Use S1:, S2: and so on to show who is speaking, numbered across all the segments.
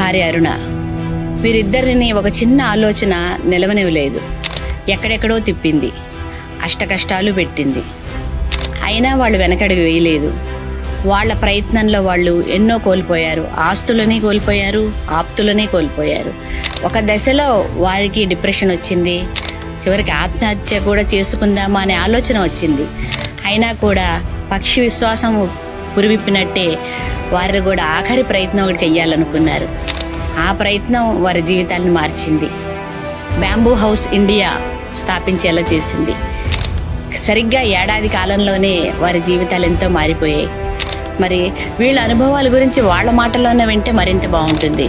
S1: భార్య అరుణ. వీరిద్దరిని ఒక చిన్న ఆలోచన నిలవనివ్వలేదు. ఎక్కడెక్కడో తిప్పింది, అష్టకష్టాలు పెట్టింది. అయినా వాళ్ళు వెనకడుగు వేయలేదు. వాళ్ళ ప్రయత్నంలో వాళ్ళు ఎన్నో కోల్పోయారు. ఆస్తులని కోల్పోయారు, ఆప్తులని కోల్పోయారు. ఒక దశలో వారికి డిప్రెషన్ వచ్చింది. చివరికి ఆత్మహత్య కూడా చేసుకుందామా అనే ఆలోచన వచ్చింది. అయినా కూడా పక్షి విశ్వాసం పురివిప్పినట్టే వారు కూడా ఆఖరి ప్రయత్నం ఒకటి చెయ్యాలనుకున్నారు. ఆ ప్రయత్నం వారి జీవితాన్ని మార్చింది. బ్యాంబూ హౌస్ ఇండియా స్థాపించేలా చేసింది. సరిగ్గా ఏడాది కాలంలోనే వారి జీవితాలు ఎంతో మారిపోయాయి. మరి వీళ్ళ అనుభవాల గురించి వాళ్ళ మాటల్లోనే వింటే మరింత బాగుంటుంది.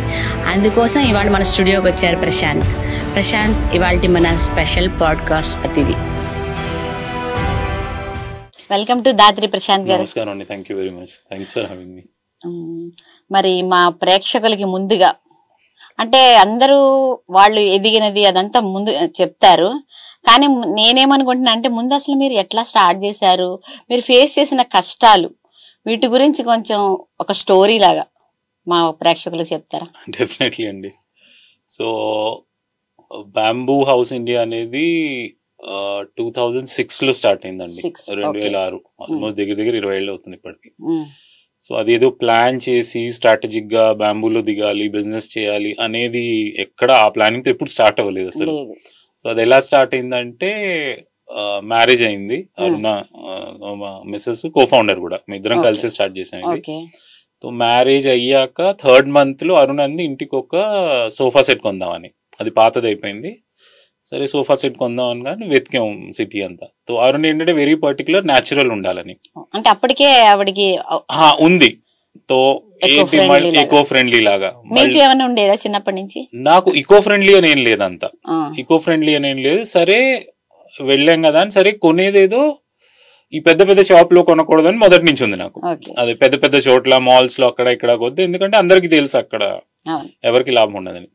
S1: అందుకోసం ఇవాళ మన స్టూడియోకి వచ్చారు ప్రశాంత్. ఇవాళ మన స్పెషల్ పాడ్కాస్ట్ అతిథి. వెల్కమ్ టు దాత్రి ప్రశాంత్ గారు.
S2: నమస్కారం అండి. Thank you very much. Thanks for having me.
S1: మరి మా ప్రేక్షకులకి ముందుగా అంటే అందరూ వాళ్ళు ఎదిగినది అదంతా ముందు చెప్తారు, కానీ నేనేమనుకుంటున్నా అంటే ముందు అసలు మీరు ఎట్లా స్టార్ట్ చేశారు, మీరు ఫేస్ చేసిన కష్టాలు, వీటి గురించి కొంచెం ఒక స్టోరీ లాగా మా ప్రేక్షకులకు చెప్తారా?
S2: డెఫినెట్లీ అండి. సో బ్యాంబూ హౌస్ ఇండియా అనేది 2006లో స్టార్ట్ అయిందండి. 2006 ఆల్మోస్ట్ దగ్గర 20 ఏళ్ళు అవుతుంది ఇప్పటికి. సో అదేదో ప్లాన్ చేసి స్ట్రాటజిక్ గా బ్యాంబూలో దిగాలి, బిజినెస్ చేయాలి అనేది ఎక్కడ ఆ ప్లానింగ్ తో ఎప్పుడు స్టార్ట్ అవ్వలేదు అసలు. సో అది ఎలా స్టార్ట్ అయిందంటే మ్యారేజ్ అయింది. అరుణ మిస్సెస్ కో ఫౌండర్ కూడా, మీ ఇద్దరం కలిసి స్టార్ట్ చేసాం ఇది. సో మ్యారేజ్ అయ్యాక 3rd month లో అరుణ అంది ఇంటికి ఒక సోఫా సెట్ కొందామని. అది పాతది అయిపోయింది. సరే సోఫా సెట్ కొందాం అని కానీ వెతికాం సిటీ అంతా. సో అరుణ ఏంటంటే వెరీ పర్టికులర్ న్యాచురల్ ఉండాలని.
S1: అంటే అప్పటికే ఆవిడకి
S2: ఉంది. తో ఈకో ఫ్రెండ్లీ లాగా.
S1: మీకు ఏమైనా ఉండేదా చిన్నప్పటి నుంచి?
S2: నాకు ఈకో ఫ్రెండ్లీ అని ఏం లేదంతా. ఈకో ఫ్రెండ్లీ అని ఏం లేదు. సరే వెళ్ళాం కదా అని సరే కొనేదేదో ఈ పెద్ద పెద్ద షాప్ లో కొనకూడదని మొదటి నుంచి ఉంది నాకు. అది పెద్ద పెద్ద చోట్ల మాల్స్ లో అక్కడ ఇక్కడ కొద్ది, ఎందుకంటే అందరికి తెలుసు అక్కడ ఎవరికి లాభం ఉండదని.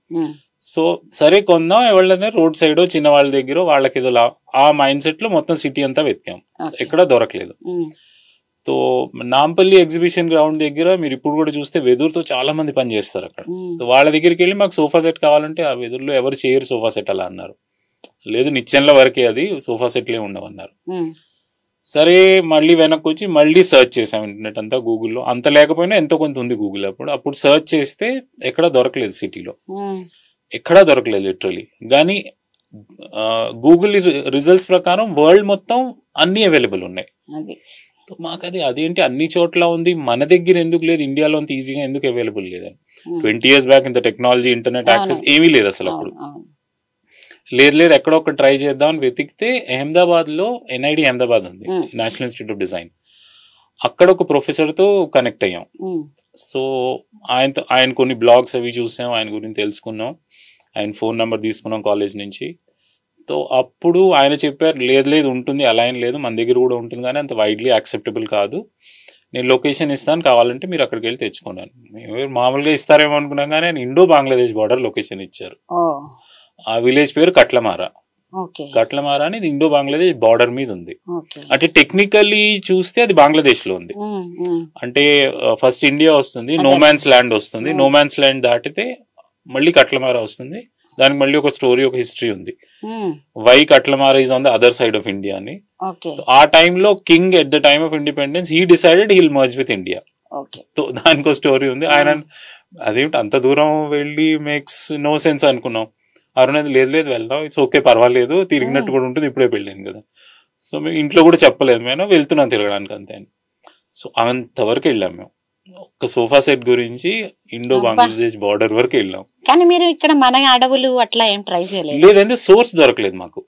S2: సో సరే కొందాం, ఎవరిదైనా రోడ్ సైడ్ చిన్న వాళ్ళ దగ్గర వాళ్ళకి ఏదో ఆ మైండ్ సెట్ లో మొత్తం సిటీ అంతా వెతికాం, ఎక్కడ దొరకలేదు. సో నాంపల్లి ఎగ్జిబిషన్ గ్రౌండ్ దగ్గర మీరు ఇప్పుడు కూడా చూస్తే వెదురుతో చాలా మంది పని చేస్తారు అక్కడ. సో వాళ్ళ దగ్గరికి వెళ్ళి మాకు సోఫా సెట్ కావాలంటే ఆ వెదురులో ఎవరు చేయరు సోఫా సెట్ అలా అన్నారు. లేదు నిత్యంలో వరకే అది, సోఫా సెట్లే ఉండవన్నారు. సరే మళ్ళీ వెనక్కి వచ్చి మళ్ళీ సర్చ్ చేసాం ఇంటర్నెట్ అంతా, గూగుల్లో. అంత లేకపోయినా ఎంతో కొంత ఉంది గూగుల్. అప్పుడు సర్చ్ చేస్తే ఎక్కడా దొరకలేదు, సిటీలో ఎక్కడా దొరకలేదు లిటరలీ. కానీ గూగుల్ రిజల్ట్స్ ప్రకారం వరల్డ్ మొత్తం అన్ని అవైలబుల్ ఉన్నాయి. మాకు అదేంటి అన్ని చోట్ల ఉంది, మన దగ్గర ఎందుకు లేదు, ఇండియాలో అంత ఈజీగా ఎందుకు అవైలబుల్ లేదని. 20 years బ్యాక్ ఇంత టెక్నాలజీ, ఇంటర్నెట్ యాక్సెస్ ఏమీ లేదు అసలు అప్పుడు. లేదు ఎక్కడో ఒక ట్రై చేద్దామని వెతికితే అహ్మదాబాద్ లో NID అహ్మదాబాద్ ఉంది, నేషనల్ ఇన్స్టిట్యూట్ ఆఫ్ డిజైన్. అక్కడ ఒక ప్రొఫెసర్ తో కనెక్ట్ అయ్యాం. సో ఆయన కొన్ని బ్లాగ్స్ అవి చూసాం, ఆయన గురించి తెలుసుకున్నాం, ఆయన ఫోన్ నెంబర్ తీసుకున్నాం కాలేజ్ నుంచి. సో అప్పుడు ఆయన చెప్పారు లేదు ఉంటుంది, అలా ఏం లేదు, మన దగ్గర కూడా ఉంటుంది కానీ అంత వైడ్లీ యాక్సెప్టబుల్ కాదు, నేను లొకేషన్ ఇస్తాను కావాలంటే మీరు అక్కడికి వెళ్ళి తెచ్చుకున్నాను. మేము మామూలుగా ఇస్తారేమో అనుకున్నాం కానీ ఆయన ఇండో బంగ్లాదేశ్ బార్డర్ లొకేషన్ ఇచ్చారు. ఆ విలేజ్ పేరు కట్లమారా అని, ఇండో బంగ్లాదేశ్ బార్డర్ మీద ఉంది. అంటే టెక్నికల్లీ చూస్తే అది బంగ్లాదేశ్ లో ఉంది. అంటే ఫస్ట్ ఇండియా వస్తుంది, నోమాన్స్ ల్యాండ్ వస్తుంది, నోమాన్స్ ల్యాండ్ దాటితే మళ్ళీ కట్లమారా వస్తుంది. దానికి మళ్ళీ ఒక స్టోరీ, ఒక హిస్టరీ ఉంది. Why Katlamara is on the other side of India అని. ఆ టైంలో king at the time of independence he decided he'll merge with India. So దానికో స్టోరీ ఉంది. ఆయన అదేమిటి అంత దూరం వెళ్ళి మేక్స్ నో సెన్స్ అనుకున్నాం. అరుణది లేదు వెళ్దాం, ఇట్స్ ఓకే పర్వాలేదు, తిరిగినట్టు కూడా ఉంటుంది, ఇప్పుడే పెళ్ళాను కదా. సో మేము ఇంట్లో కూడా చెప్పలేదు, మేము వెళ్తున్నాం తిరగడానికి అంతే. సో అంతవరకు వెళ్ళాం మేము. ఒక సోఫా సెట్ గురించి ఇండో బంగ్లాదేశ్ బార్డర్ వరకు వెళ్ళాం.
S1: కానీ మీరు ఇక్కడ మన అడవులు అట్లా ఏం ట్రై చేయలేదు?
S2: లేదంటే సోర్స్ దొరకలేదు మాకు.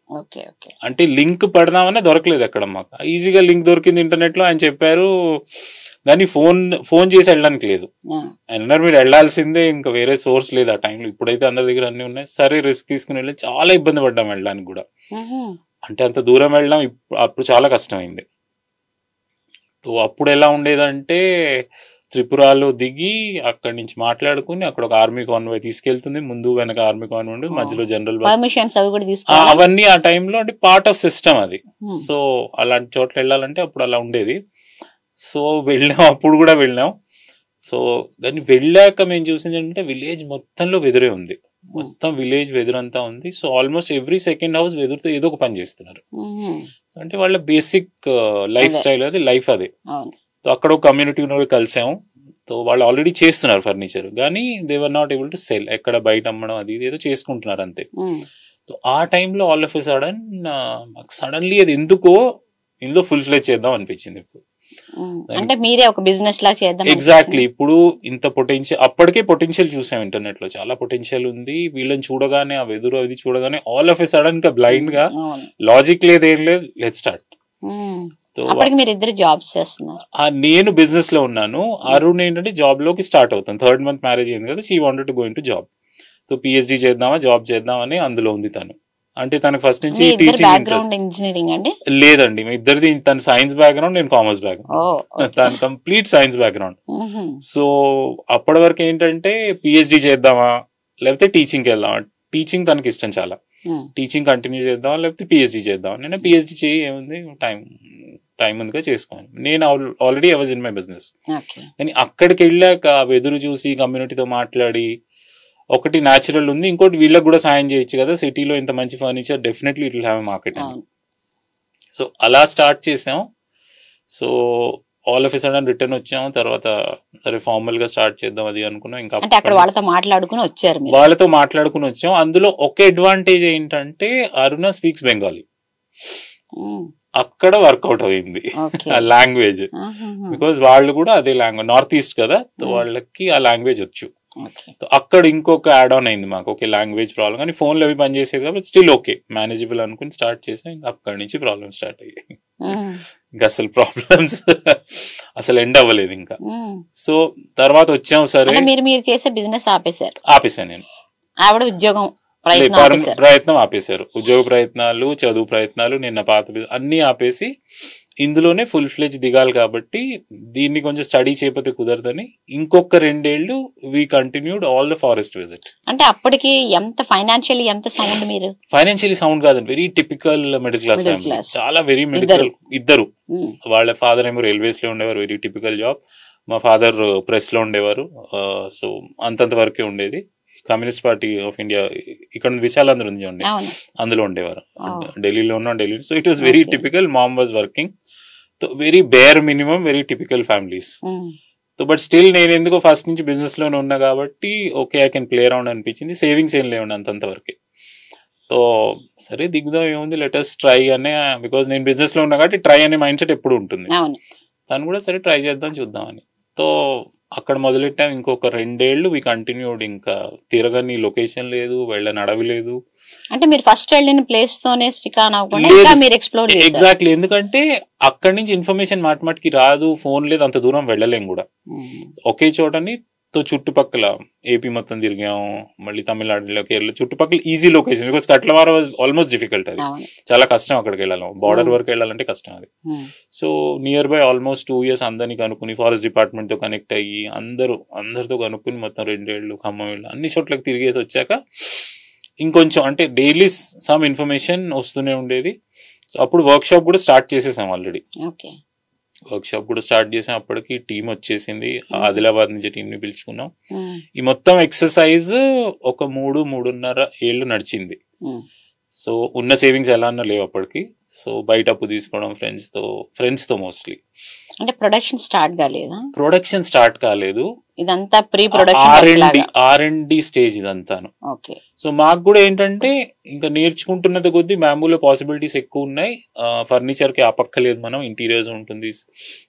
S2: అంటే లింక్ పడదామనే దొరకలేదు అక్కడ మాకు. ఈజీగా లింక్ దొరికింది ఇంటర్నెట్ లో, ఆయన చెప్పారు, కానీ ఫోన్ చేసి వెళ్ళడానికి లేదు. ఆయన అన్నారు మీరు వెళ్లాల్సిందే, ఇంకా వేరే సోర్స్ లేదు ఆ టైంలో. ఇప్పుడైతే అందరి దగ్గర అన్ని ఉన్నాయి. సరే రిస్క్ తీసుకుని వెళ్ళి చాలా ఇబ్బంది పడ్డాం వెళ్ళడానికి కూడా. అంటే అంత దూరం వెళ్ళాం, అప్పుడు చాలా కష్టమైంది. సో అప్పుడు ఎలా ఉండేదంటే త్రిపురాలో దిగి అక్కడి నుంచి మాట్లాడుకుని అక్కడ ఒక ఆర్మీ కాన్వాయ్ తీసుకెళ్తుంది, ముందు వెనక ఆర్మీ కాన్వాయ్, మధ్యలో జనరల్ అవన్నీ ఆ టైంలో అంటే పార్ట్ ఆఫ్ సిస్టమ్ అది. సో అలాంటి చోట్ల వెళ్ళాలంటే అప్పుడు అలా ఉండేది. సో వెళ్ళాం, అప్పుడు కూడా వెళ్ళాం. సో దాన్ని వెళ్ళాక మేము చూసింది ఏంటంటే విలేజ్ మొత్తంలో వెదురే ఉంది, మొత్తం విలేజ్ వెదురు అంతా ఉంది. So almost every second house వెదురుతో ఏదో ఒక పని చేస్తున్నారు. సో అంటే వాళ్ళ బేసిక్ లైఫ్ స్టైల్ అది, లైఫ్ అదే. సో అక్కడ ఒక కమ్యూనిటీ కలిసాము. సో వాళ్ళు ఆల్రెడీ చేస్తున్నారు ఫర్నిచర్, కానీ they were not able to cell, ఎక్కడ బయట అమ్మడం అది ఏదో చేసుకుంటున్నారు అంతే. సో ఆ టైంలో all of a sudden suddenly అది ఎందుకో ఇందులో ఫుల్ ఫ్లెజ్ చేద్దాం అనిపించింది. ఇప్పుడు
S1: అంటే మీరే ఒక బిజినెస్ లా చేద్దాం.
S2: ఎగ్జాక్ట్లీ. ఇప్పుడు ఇంత పొటెన్షియల్, అప్పటికే పొటెన్షియల్ చూసాం ఇంటర్నెట్ లో, చాలా పొటెన్షియల్ ఉంది. వీళ్ళని చూడగానే, ఆ వెదురు అది చూడగానే ఆల్ ఆఫ్ ఎ సడన్ గా బ్లైండ్ గా, లాజిక్ లేదు ఏం లేదు, లెట్స్ స్టార్ట్.
S1: మీరు ఇద్దరు జాబ్స్ చేస్తున్నారు.
S2: నేను బిజినెస్ లో ఉన్నాను, అరుణ్ ఏంటంటే జాబ్ లోకి స్టార్ట్ అవుతాను. 3rd month మ్యారేజ్ అయింది కదా, she wanted to go in to job. So PhD చేద్దామా జాబ్ చేద్దామని అందులో ఉంది తను. అంటే తనకు ఫస్ట్ నుంచి టీచింగ్
S1: ఇంజనీరింగ్ అండి
S2: లేదండి, ఇద్దరిది. తన సైన్స్ బ్యాక్గ్రౌండ్, నేను కామర్స్ బ్యాక్గ్రౌండ్. తన కంప్లీట్ సైన్స్ బ్యాక్గ్రౌండ్. సో అప్పటి వరకు ఏంటంటే పిహెచ్డి చేద్దామా లేకపోతే టీచింగ్కి వెళ్దామా. టీచింగ్ తనకి ఇష్టం చాలా, టీచింగ్ కంటిన్యూ చేద్దామా లేకపోతే పిహెచ్డి చేద్దామా. నేను పిహెచ్డి చేయి, ఏముంది టైం ముందుగా చేసుకోవాలి. నేను already I was in my business. కానీ అక్కడికి వెళ్ళాక వెదురు చూసి కమ్యూనిటీతో మాట్లాడి, ఒకటి న్యాచురల్ ఉంది, ఇంకోటి వీళ్ళకి కూడా సాయం చేయొచ్చు కదా, సిటీలో ఇంత మంచి furniture, definitely it will have a market అని. సో అలా స్టార్ట్ చేసాం. So all of a sudden return వచ్చాము. తర్వాత సరే ఫార్మల్ గా స్టార్ట్ చేద్దాం అది అనుకున్నాం. ఇంకా
S1: వాళ్ళతో మాట్లాడుకుని
S2: వచ్చాం. అందులో ఒక అడ్వాంటేజ్ ఏంటంటే అరుణ స్పీక్స్ బెంగాలీ. అక్కడ వర్కౌట్ అయింది ఆ లాంగ్వేజ్, బికాస్ వాళ్ళు కూడా అదే లాంగ్వేజ్, నార్త్ ఈస్ట్ కదా, వాళ్ళకి ఆ లాంగ్వేజ్ వచ్చు. అక్కడ ఇంకొక యాడ్ ఆన్ అయింది మాకు, ఓకే లాంగ్వేజ్ ప్రాబ్లం, కానీ ఫోన్లో అవి పనిచేసేది కాబట్టి స్టిల్ ఓకే మేనేజబుల్ అనుకుని స్టార్ట్ చేసాం. ఇంకా అక్కడి నుంచి ప్రాబ్లమ్ స్టార్ట్ అయ్యాయి. ఇంకా అసలు ప్రాబ్లమ్స్ అసలు ఎండ్ అవ్వలేదు ఇంకా. సో తర్వాత వచ్చాం. సరే
S1: మీరు చేసే బిజినెస్
S2: ఆపేసాను నేను.
S1: ఆవిడ ఉద్యోగం
S2: ప్రయత్నం ఆపేశారు. ఉద్యోగ ప్రయత్నాలు, చదువు ప్రయత్నాలు, నిన్న పాత అన్ని ఆపేసి ఇందులోనే ఫుల్ ఫ్లెజ్ దిగాలి కాబట్టి దీన్ని కొంచెం స్టడీ చేయకపోతే కుదరదని ఇంకొక 2 ఏళ్ళు we continued all the forest visit.
S1: అంటే అప్పటికి ఎంత ఫైనాన్షియల్లీ ఎంత సౌండ్? మీరు
S2: ఫైనాన్షియల్లీ సౌండ్ కాదండి, very typical middle class family, చాలా వెరీ మిడిల్. ఇద్దరు వాళ్ళ ఫాదర్ ఏమో రైల్వేస్ లో ఉండేవారు, వెరీ టిపికల్ జాబ్. మా ఫాదర్ ప్రెస్ లో ఉండేవారు. సో అంతంత వరకే ఉండేది. కమ్యూనిస్ట్ పార్టీ ఆఫ్ ఇండియా ఇక్కడ విశాలాంధ్ర ఉంది చూడండి, అందులో ఉండేవారు. ఢిల్లీలో ఉన్నాం, Delhi. So it was very typical. Mom was working. So very bear minimum, very typical families. So but still నేను ఎందుకో ఫస్ట్ నుంచి బిజినెస్ లోనే ఉన్నా కాబట్టి okay I can play around అనిపించింది. సేవింగ్స్ ఏం లేవండి అంతంత వరకే. సో సరే దిగుదాం, ఏముంది, లెటస్ ట్రై అనే, బికాస్ నేను బిజినెస్ లో ఉన్నా కాబట్టి ట్రై అనే మైండ్ సెట్ ఎప్పుడు ఉంటుంది. తను కూడా సరే ట్రై చేద్దాం చూద్దాం అని. సో అక్కడ మొదలెట్టాం. ఇంకొక 2 ఏళ్ళు వి కంటిన్యూడ్. ఇంకా తిరగని లొకేషన్ లేదు, వెళ్ళని అడవి లేదు.
S1: అంటే మీరు ఫస్ట్ వెళ్ళిన ప్లేస్ తోనే స్టిక్ ఆన్ అవ్వకుండా మీరు ఎక్స్ప్లోర్ చేశారు.
S2: ఎగ్జాక్ట్లీ, ఎందుకంటే అక్కడి నుంచి ఇన్ఫర్మేషన్ మాటిమాటికి రాదు, ఫోన్ లేదు, అంత దూరం వెళ్ళలేం కూడా. ఒకే చోటని చుట్టుపక్కల ఏపీ మొత్తం తిరిగాము, మళ్ళీ తమిళనాడులో, కేరళ చుట్టుపక్కల easy location. Because Katlamara almost difficult, అది చాలా కష్టం అక్కడికి వెళ్ళాలి, బార్డర్ వరకు వెళ్ళాలంటే కష్టం అది. So near by almost 2 years అందరినీ కనుక్కుని, ఫారెస్ట్ డిపార్ట్మెంట్ తో కనెక్ట్ అయ్యి అందరితో కనుక్కుని మొత్తం 2 ఏళ్ళు ఖమ్మం వెళ్ళి అన్ని చోట్లకి తిరిగేసి వచ్చాక ఇంకొంచెం అంటే డైలీ సమ్ ఇన్ఫర్మేషన్ వస్తూనే ఉండేది. సో అప్పుడు వర్క్ షాప్ కూడా స్టార్ట్ చేసేసాం ఆల్రెడీ. వర్క్ షాప్ కూడా స్టార్ట్ చేసాం. అప్పటికి టీం వచ్చేసింది, ఆదిలాబాద్ నుంచి టీం ని పిలుచుకున్నాం. ఈ మొత్తం ఎక్సర్సైజ్ ఒక 3-3.5 ఏళ్ళు నడిచింది. సో ఉన్న సేవింగ్స్ ఎలా అన్నా లేవు అప్పటికి. సో బయట అప్పు తీసుకోవడం ఫ్రెండ్స్ తో మోస్ట్లీ.
S1: అంటే ప్రొడక్షన్
S2: స్టార్ట్ కాలేదు.
S1: ఇదంతా ప్రీ ప్రొడక్షన్
S2: R&D స్టేజ్ ఇదంతాను. సో మాకు కూడా ఏంటంటే ఇంకా నేర్చుకుంటున్నది కొద్దీ బ్యాంబూలో పాసిబిలిటీస్ ఎక్కువ ఉన్నాయి. ఫర్నిచర్ కి ఆపక్కలేదు, మనం ఇంటీరియర్స్ ఉంటుంది,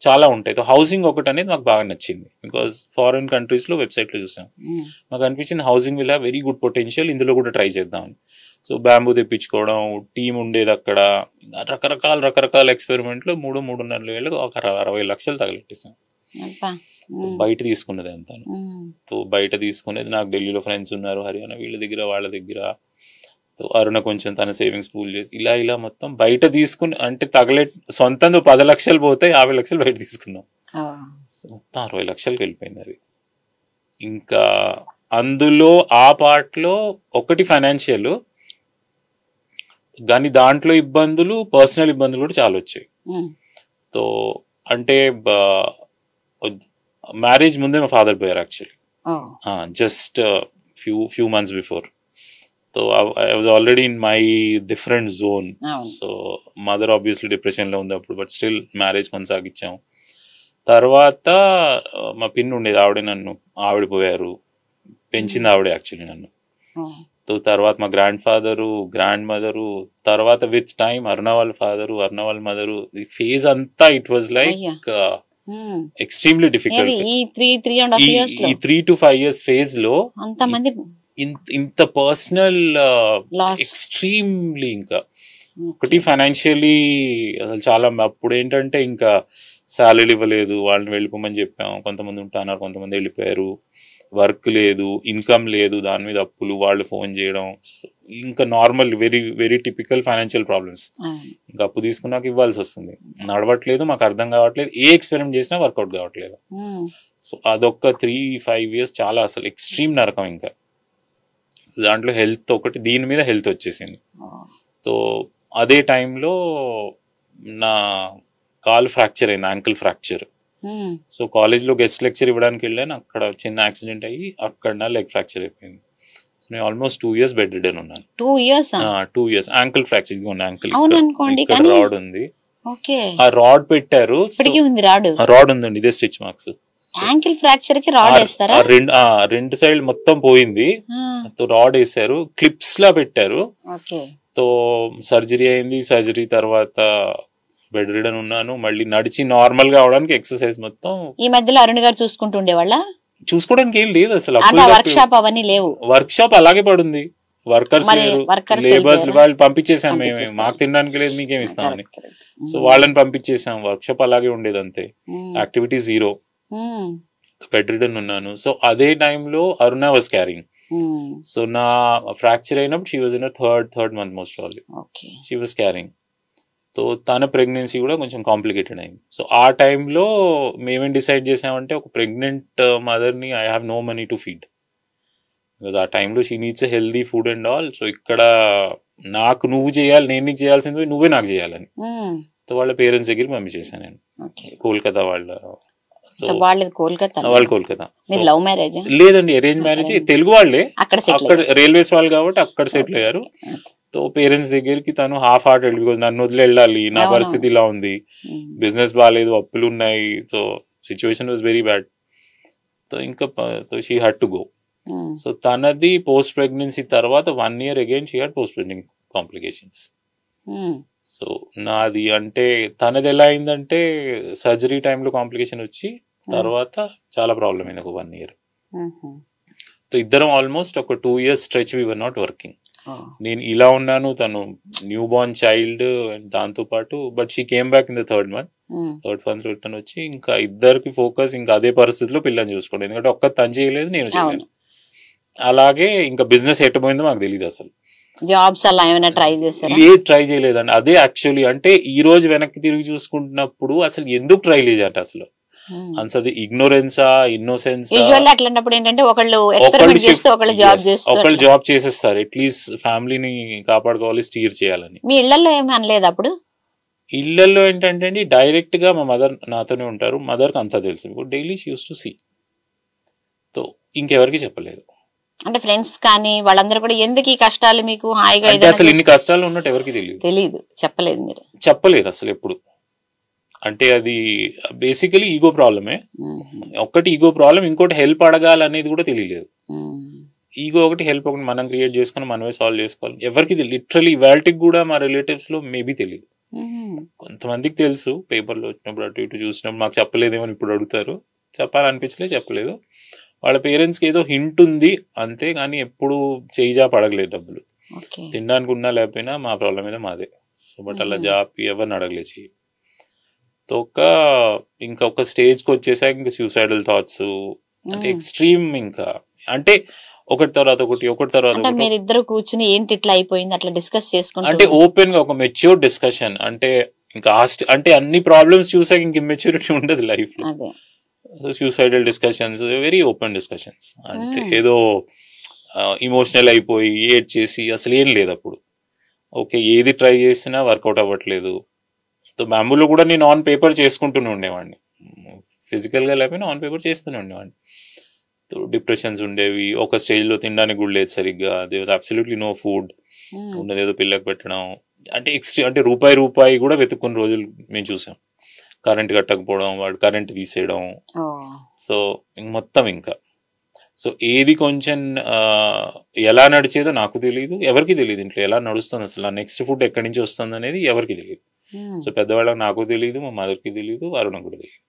S2: చాలా ఉంటాయి. సో హౌసింగ్ ఒకటి అనేది మాకు బాగా నచ్చింది. బికాస్ ఫారిన్ కంట్రీస్ లో వెబ్సైట్ లో చూసాం, మాకు అనిపించింది housing will have very good potential, ఇందులో కూడా ట్రై చేద్దామని. సో బ్యాంబూ తెప్పించుకోవడం, టీం ఉండేది అక్కడ, రకరకాల ఎక్స్పెరిమెంట్లు 3-3.5 ఏళ్ళు ఒక 60 లక్షలు తగలెట్టేసాం. బయట తీసుకున్నది అంతా. సో బయట తీసుకునేది, నాకు ఢిల్లీలో ఫ్రెండ్స్ ఉన్నారు, హర్యానా, వాళ్ళ దగ్గర. అరుణ కొంచెం తన సేవింగ్స్ పూల్ చేసి ఇలా మొత్తం బయట తీసుకుని, అంటే సొంతంగా 10 లక్షలు పోతే 50 లక్షలు బయట తీసుకున్నాం. మొత్తం 60 లక్షలకి వెళ్ళిపోయింది అది. ఇంకా అందులో ఆ పార్ట్లో ఒకటి ఫైనాన్షియల్, కానీ దాంట్లో పర్సనల్ ఇబ్బందులు కూడా చాలా వచ్చాయి. సో అంటే మ్యారేజ్ ముందే మా ఫాదర్ పోయారు actually, just few months before. So I was already in my different zone. So mother obviously డిప్రెషన్లో ఉంది అప్పుడు, బట్ స్టిల్ మ్యారేజ్ కొనసాగించాం. తర్వాత మా పిన్ ఉండేది, ఆవిడ పోయారు, పెంచింది ఆవిడే యాక్చువల్లీ నన్ను. సో తర్వాత మా గ్రాండ్ ఫాదరు, గ్రాండ్ మదరు, తర్వాత విత్ టైమ్ అరుణ వాళ్ళ ఫాదరు, అరుణ వాళ్ళ మదరు, ది ఫేజ్ అంతా it was like extremely difficult. ఈ 3 to 5 years ఫేజ్ లో ఇంత పర్సనల్ ఎక్స్ట్రీమ్లీ, ఇంకా ఒకటి ఫైనాన్షియలీ అసలు చాలా. అప్పుడు ఏంటంటే ఇంకా శాలరీ ఇవ్వలేదు, వాళ్ళని వెళ్ళిపోమని చెప్పాం. కొంతమంది ఉంటున్నారు, కొంతమంది వెళ్ళిపోయారు. వర్క్ లేదు, ఇన్కమ్ లేదు, దాని మీద అప్పులు, వాళ్ళు ఫోన్ చేయడం, ఇంకా normal very very typical financial problems. ఇంకా అప్పు తీసుకున్నాక ఇవ్వాల్సి వస్తుంది, నడవట్లేదు, మాకు అర్థం కావట్లేదు, ఏ ఎక్స్పెరిమెంట్ చేసినా వర్కౌట్ కావట్లేదు. సో అదొక 3-5 years చాలా అసలు ఎక్స్ట్రీమ్ నరకం. ఇంకా దాంట్లో హెల్త్ ఒకటి, దీని మీద హెల్త్ వచ్చేసింది. సో అదే టైంలో నా కాలు ఫ్రాక్చర్ అయింది, యాంకిల్ ఫ్రాక్చర్. సో కాలేజ్లో గెస్ట్ లెక్చర్ ఇవ్వడానికి వెళ్ళాను, అక్కడ చిన్న యాక్సిడెంట్ అయ్యి అక్కడ నా లెగ్ ఫ్రాక్చర్ అయిపోయింది. సో నేను ఆల్మోస్ట్ 2 years బెడ్ రిడన్ ఉన్నాను. 2 years యాంకిల్ ఫ్రాక్చర్. ఇదిగోండి యాంకిల్, ఇక్కడ రాడ్ ఉంది, ఆ రాడ్ పెట్టారు. రాడ్ ఉందండి, ఇదే స్టిచ్ మార్క్స్.
S1: యాంకిల్ ఫ్రాక్చర్ కి రాడ్ వేస్తారా?
S2: రెండు సైడ్ మొత్తం పోయింది, రాడ్ వేసారు, క్లిప్స్ లా పెట్టారు. తో సర్జరీ అయింది. సర్జరీ తర్వాత బెడ్ రిడన్ ఉన్నాను. మళ్ళీ నడిచి నార్మల్ గా అవడానికి ఎక్సర్సైజ్ మొత్తం.
S1: ఈ మధ్యలో అరుణ్ గారు చూసుకుంటుండేవాళ్ళ?
S2: చూసుకోవడానికి ఏం లేదు అసలు,
S1: వర్క్ షాప్ అవన్నీ లేవు.
S2: వర్క్ షాప్ అలాగే పడుంది, వర్కర్స్ లేరు, లేబర్స్ వాళ్ళు పంపించేసాం మేము, మాకు తినడానికి లేదు, మీకేం ఇస్తామని. సో వాళ్ళని పంపించేసాం, వర్క్ షాప్ అలాగే ఉండేది అంతే, యాక్టివిటీ జీరో. బెడ్ రిడన్ ఉన్నాను. సో అదే టైంలో అరుణ వాజ్ క్యారింగ్. సో నా ఫ్రాక్చర్ అయినప్పుడు she was in third month most probably, she was carrying. So తన ప్రెగ్నెన్సీ కూడా కొంచెం కాంప్లికేటెడ్ అయింది. సో ఆ టైంలో మేమేం డిసైడ్ చేసామంటే, ఒక ప్రెగ్నెంట్ మదర్ని I have no money to feed, because ఆ టైంలో she needs a healthy food and all. So ఇక్కడ నాకు నువ్వు చేయాలి, నేను నీకు చేయాల్సింది నువ్వే నాకు చేయాలని. సో వాళ్ళ పేరెంట్స్ దగ్గరికి పంపించేసాను నేను, కోల్కతా వాళ్ళ.
S1: వాళ్ళు కోల్కతా.
S2: లేదండి, అరేంజ్ మ్యారేజ్, తెలుగు వాళ్ళే, అక్కడ రైల్వేస్ వాళ్ళు కాబట్టి అక్కడ సెటిల్ అయ్యారు. సో పేరెంట్స్ దగ్గరికి తను హాఫ్ హార్టెడ్, బికాజ్ నన్ను వదిలి వెళ్ళాలి, నా పరిస్థితి ఇలా ఉంది, బిజినెస్ బాగాలేదు, అప్పులు ఉన్నాయి. So situation was very bad. So ఇంకా she had to go. So తనది పోస్ట్ ప్రెగ్నెన్సీ తర్వాత 1 year again she had post pregnancy complications. So నాది అంటే తనది ఎలా అయిందంటే, సర్జరీ టైంలో కాంప్లికేషన్ వచ్చి తర్వాత చాలా ప్రాబ్లం అయింది ఒక 1 year. సో ఇద్దరం ఆల్మోస్ట్ ఒక 2 years stretch we were not working. నేను ఇలా ఉన్నాను, తను న్యూ బోర్న్ చైల్డ్, దాంతో పాటు. But she came back in the third month return వచ్చి ఇంకా ఇద్దరికి ఫోకస్, ఇంకా అదే పరిస్థితిలో పిల్లని చూసుకోండి, ఎందుకంటే ఒక్క తను చేయలేదు, నేను చేయలేదు. అలాగే ఇంకా బిజినెస్ ఎట్టబోయిందో మాకు తెలియదు అసలు.
S1: జాబ్స్ అలా ఏమైనా ట్రై చేశారా?
S2: లేదు, ట్రై చేయలేదండి. అదే యాక్చువల్లీ అంటే ఈ రోజు వెనక్కి తిరిగి చూసుకుంటున్నప్పుడు అసలు ఎందుకు ట్రై చేయట అసలు, అది ఇగ్నోరెన్సా, ఇన్నోసెన్స్?
S1: అట్లాంటప్పుడు ఏంటంటే ఒకళ్ళు
S2: జాబ్ చేసేస్తారు, అట్లీస్ట్ ఫ్యామిలీని కాపాడుకోవాలి, స్టీర్ చేయాలని.
S1: మీ ఇళ్లలో ఏమీ అనలేదు అప్పుడు?
S2: ఇళ్లలో ఏంటంటే అండి, డైరెక్ట్ గా మా మదర్ నాతోనే ఉంటారు, మదర్ కి అంతా తెలుసు, daily she used to see. So ఇంకెవరికి చెప్పలేదు.
S1: అంటే ఫ్రెండ్స్ కానీ వాళ్ళందరూ కూడా ఎందుకు ఈ కష్టాలు మీకు హాయిగా?
S2: అసలు ఇన్ని కష్టాలు ఉన్నట్టు ఎవరికి తెలియదు,
S1: చెప్పలేదు మీరు?
S2: చెప్పలేదు అసలు ఎప్పుడు. అంటే అది బేసికలీ ఈగో ప్రాబ్లమే. ఒకటి ఈగో ప్రాబ్లం, ఇంకోటి హెల్ప్ అడగాలనేది కూడా తెలియలేదు. ఈగో ఒకటి, హెల్ప్ ఒకటి మనం క్రియేట్ చేసుకుని మనమే సాల్వ్ చేసుకోవాలి. ఎవరికి తెలియదు, లిటరలీ ఇవాల్టికి కూడా మా రిలేటివ్స్ లో మేబీ తెలియదు. కొంతమందికి తెలుసు, పేపర్లో వచ్చినప్పుడు అటు ఇటు చూసినప్పుడు, మాకు చెప్పలేదేమో ఇప్పుడు అడుగుతారు, చెప్పాలనిపించలేదు, చెప్పలేదు. వాళ్ళ పేరెంట్స్కి ఏదో హింట్ ఉంది అంతే, కానీ ఎప్పుడు చేయిజాప అడగలేదు డబ్బులు. తినడానికి ఉన్నా లేకపోయినా మా ప్రాబ్లం మీద మాదే. సో బట్ అలా జాబ్ ఎవరిని అడగలేదు చెయ్యి. ఇంకొక స్టేజ్కి వచ్చేసాక ఇంకా సూసైడల్ థాట్స్ అంటే ఎక్స్ట్రీమ్, ఇంకా అంటే ఒకటి తర్వాత ఒకటి
S1: మీరిద్దరు కూర్చుని ఏంటి ఇట్లా అయిపోయింది అట్లా డిస్కస్ చేసుకుంటారు,
S2: అంటే ఓపెన్ గా ఒక మెచ్యూర్ డిస్కషన్. అంటే ఇంకా అంటే అన్ని ప్రాబ్లమ్స్ చూసాక ఇంక మెచ్యూరిటీ ఉండదు లైఫ్ లో. So suicidal discussions, very open discussions. అంటే ఏదో ఇమోషనల్ అయిపోయి ఏడ్ చేసి అసలు ఏం లేదు అప్పుడు. ఓకే, ఏది ట్రై చేసినా వర్కౌట్ అవ్వట్లేదు. సో బ్యాంబూలో కూడా నేను ఆన్ పేపర్ చేసుకుంటూనే ఉండేవాడిని, ఫిజికల్ గా లేకపోయినా ఆన్ పేపర్ చేస్తూనే ఉండేవాడిని. డిప్రెషన్స్ ఉండేవి, ఒక స్టేజ్ లో తినడానికి కూడా లేదు సరిగ్గా, there was absolutely no food, ఉన్నది ఏదో పిల్లకి పెట్టడం, అంటే అంటే రూపాయి కూడా వెతుక్కున్న రోజులు మేము చూసాం. కరెంట్ కట్టకపోవడం, వాడు కరెంట్ తీసేయడం, సో మొత్తం ఇంకా సో ఏది కొంచెం ఎలా నడిచేదో నాకు తెలియదు, ఎవరికి తెలియదు ఇంట్లో ఎలా నడుస్తుంది అసలు, ఆ నెక్స్ట్ ఫుడ్ ఎక్కడి నుంచి వస్తుంది అనేది ఎవరికి తెలియదు. సో పెద్దవాళ్ళకి నాకు తెలియదు, మా మదర్కి తెలియదు, అరుణకు కూడా తెలియదు.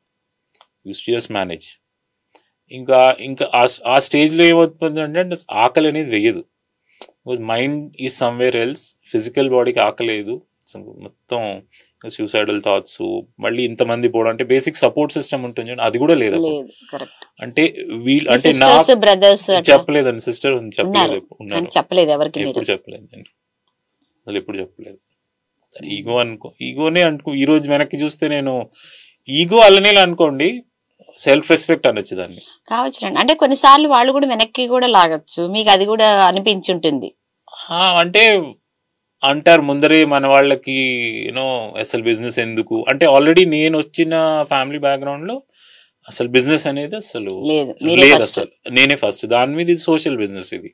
S2: Used to just manage. ఇంకా ఇంకా ఆ స్టేజ్లో ఏమవుతుంది అంటే ఆకలి అనేది వెయ్యదు, mind is somewhere else, physical బాడీకి ఆకలేదు, మొత్తం సూసైడల్ థాట్స్, మళ్ళీ ఇంతమంది పోవడం, అంటే బేసిక్ సపోర్ట్ సిస్టమ్ ఉంటుంది అది కూడా లేదు. అంటే వీళ్ళు అంటే చెప్పలేదండి, సిస్టర్ ఉంది చెప్పలేదు, ఎప్పుడు చెప్పలేదు, అసలు ఎప్పుడు చెప్పలేదు. ఈగో ఈగోనే అనుకో, ఈ రోజు వెనక్కి చూస్తే నేను ఈగో అల్లనే అనుకోండి, సెల్ఫ్ రెస్పెక్ట్ అనొచ్చు దాన్ని
S1: కావచ్చు. అంటే కొన్నిసార్లు వాళ్ళు కూడా వెనక్కి కూడా లాగచ్చు, మీకు అది కూడా అనిపించుంటుంది.
S2: అంటే అంటారు ముందరే మన వాళ్ళకి యూనో అసలు బిజినెస్ ఎందుకు అంటే, ఆల్రెడీ నేను వచ్చిన ఫ్యామిలీ బ్యాక్గ్రౌండ్ లో అసలు బిజినెస్ అనేది అసలు లేదు, అసలు నేనే ఫస్ట్. దాని మీద ఇది సోషల్ బిజినెస్, ఇది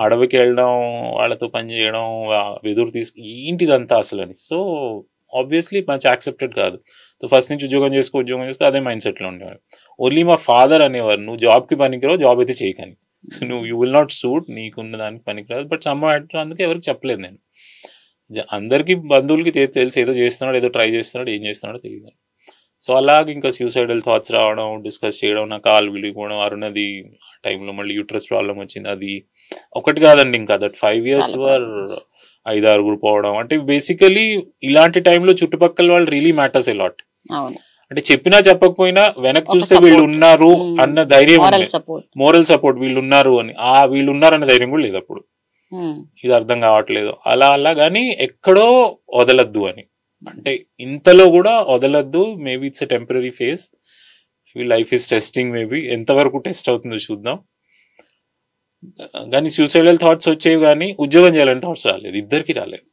S2: అడవికి వెళ్ళడం, వాళ్ళతో పని చేయడం, వెదురు ఏంటిదంతా అసలు అని. సో ఆబ్వియస్లీ మంచి యాక్సెప్టెడ్ కాదు. సో ఫస్ట్ నుంచి ఉద్యోగం చేసుకో అదే మైండ్ సెట్లో ఉండేవాడు. ఓన్లీ మా ఫాదర్ అనేవారు, నువ్వు జాబ్కి పనికిరావు, జాబ్ అయితే చేయకని. సో నువ్వు యూ విల్ నాట్ సూట్, నీకున్న దానికి పనికిరాదు. బట్ అందుకే ఎవరికి చెప్పలేదు నేను. అందరికీ బంధువులకి తెలుసు ఏదో చేస్తున్నాడు, ఏదో ట్రై చేస్తున్నాడు, ఏం చేస్తున్నాడో తెలియదు. సో అలాగే ఇంకా సూసైడల్ థాట్స్ రావడం, డిస్కస్ చేయడం, నా కాలు విరిగిపోవడం, అరుణది ఆ టైంలో మళ్ళీ యూట్రస్ ప్రాబ్లం వచ్చింది. అది ఒకటి కాదండి, ఇంకా దట్ 5 years వర్ 5-6 పోవడం. అంటే బేసికలీ ఇలాంటి టైంలో చుట్టుపక్కల వాళ్ళు రియలీ మ్యాటర్స్ ఎ లాట్. అంటే చెప్పినా చెప్పకపోయినా వెనక్కి చూస్తే వీళ్ళు ఉన్నారు అన్న ధైర్యం, మోరల్ సపోర్ట్, వీళ్ళు ఉన్నారు అని, వీళ్ళు ఉన్నారన్న ధైర్యం కూడా లేదు అప్పుడు. ఇది అర్థం కావట్లేదు అలా కానీ ఎక్కడో వదలద్దు అని, అంటే ఇంతలో కూడా వదలద్దు. Maybe it's a temporary phase, life is testing, maybe ఎంతవరకు టెస్ట్ అవుతుందో చూద్దాం. కానీ సూసైడల్ థాట్స్ వచ్చేవి, కానీ ఉద్యోగం చేయాలని థాట్స్ రాలేదు, ఇద్దరికి రాలేదు.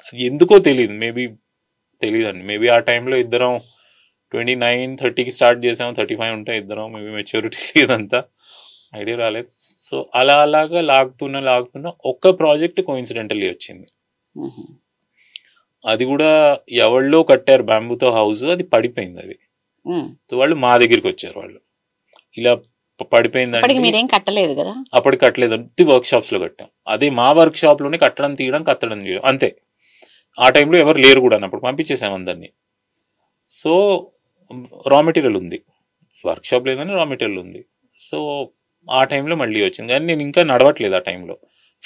S2: అది ఎందుకో తెలియదు, తెలియదండి. మేబీ ఆ టైంలో ఇద్దరం 29-30కి స్టార్ట్ చేసాము, 35 ఉంటాయి ఇద్దరం, మేబీ మెచ్యూరిటీ లేదంతా, ఐడియా రాలేదు. సో అలాగా లాగుతున్నా ఒక్క ప్రాజెక్ట్ కోఇన్సిడెంటల్లీ వచ్చింది. అది కూడా ఎవళ్ళో కట్టారు బ్యాంబూతో హౌస్, అది పడిపోయింది. అది సో వాళ్ళు మా దగ్గరికి వచ్చారు, వాళ్ళు ఇలా పడిపోయిందంటే
S1: మీరేం కట్టలేదు కదా,
S2: అప్పటికి కట్టలేదు, వర్క్ షాప్స్ లో కట్టాం. అదే మా వర్క్ షాప్ లోనే కట్టడం తీయడం అంతే. ఆ టైంలో ఎవరు లేరు కూడా, అప్పుడు పంపించేసాం అందరినీ. సో రా మెటీరియల్ ఉంది, వర్క్ షాప్ లేదని రా మెటీరియల్ ఉంది. సో ఆ టైంలో మళ్ళీ వచ్చింది, కానీ నేను ఇంకా నడవట్లేదు ఆ టైంలో.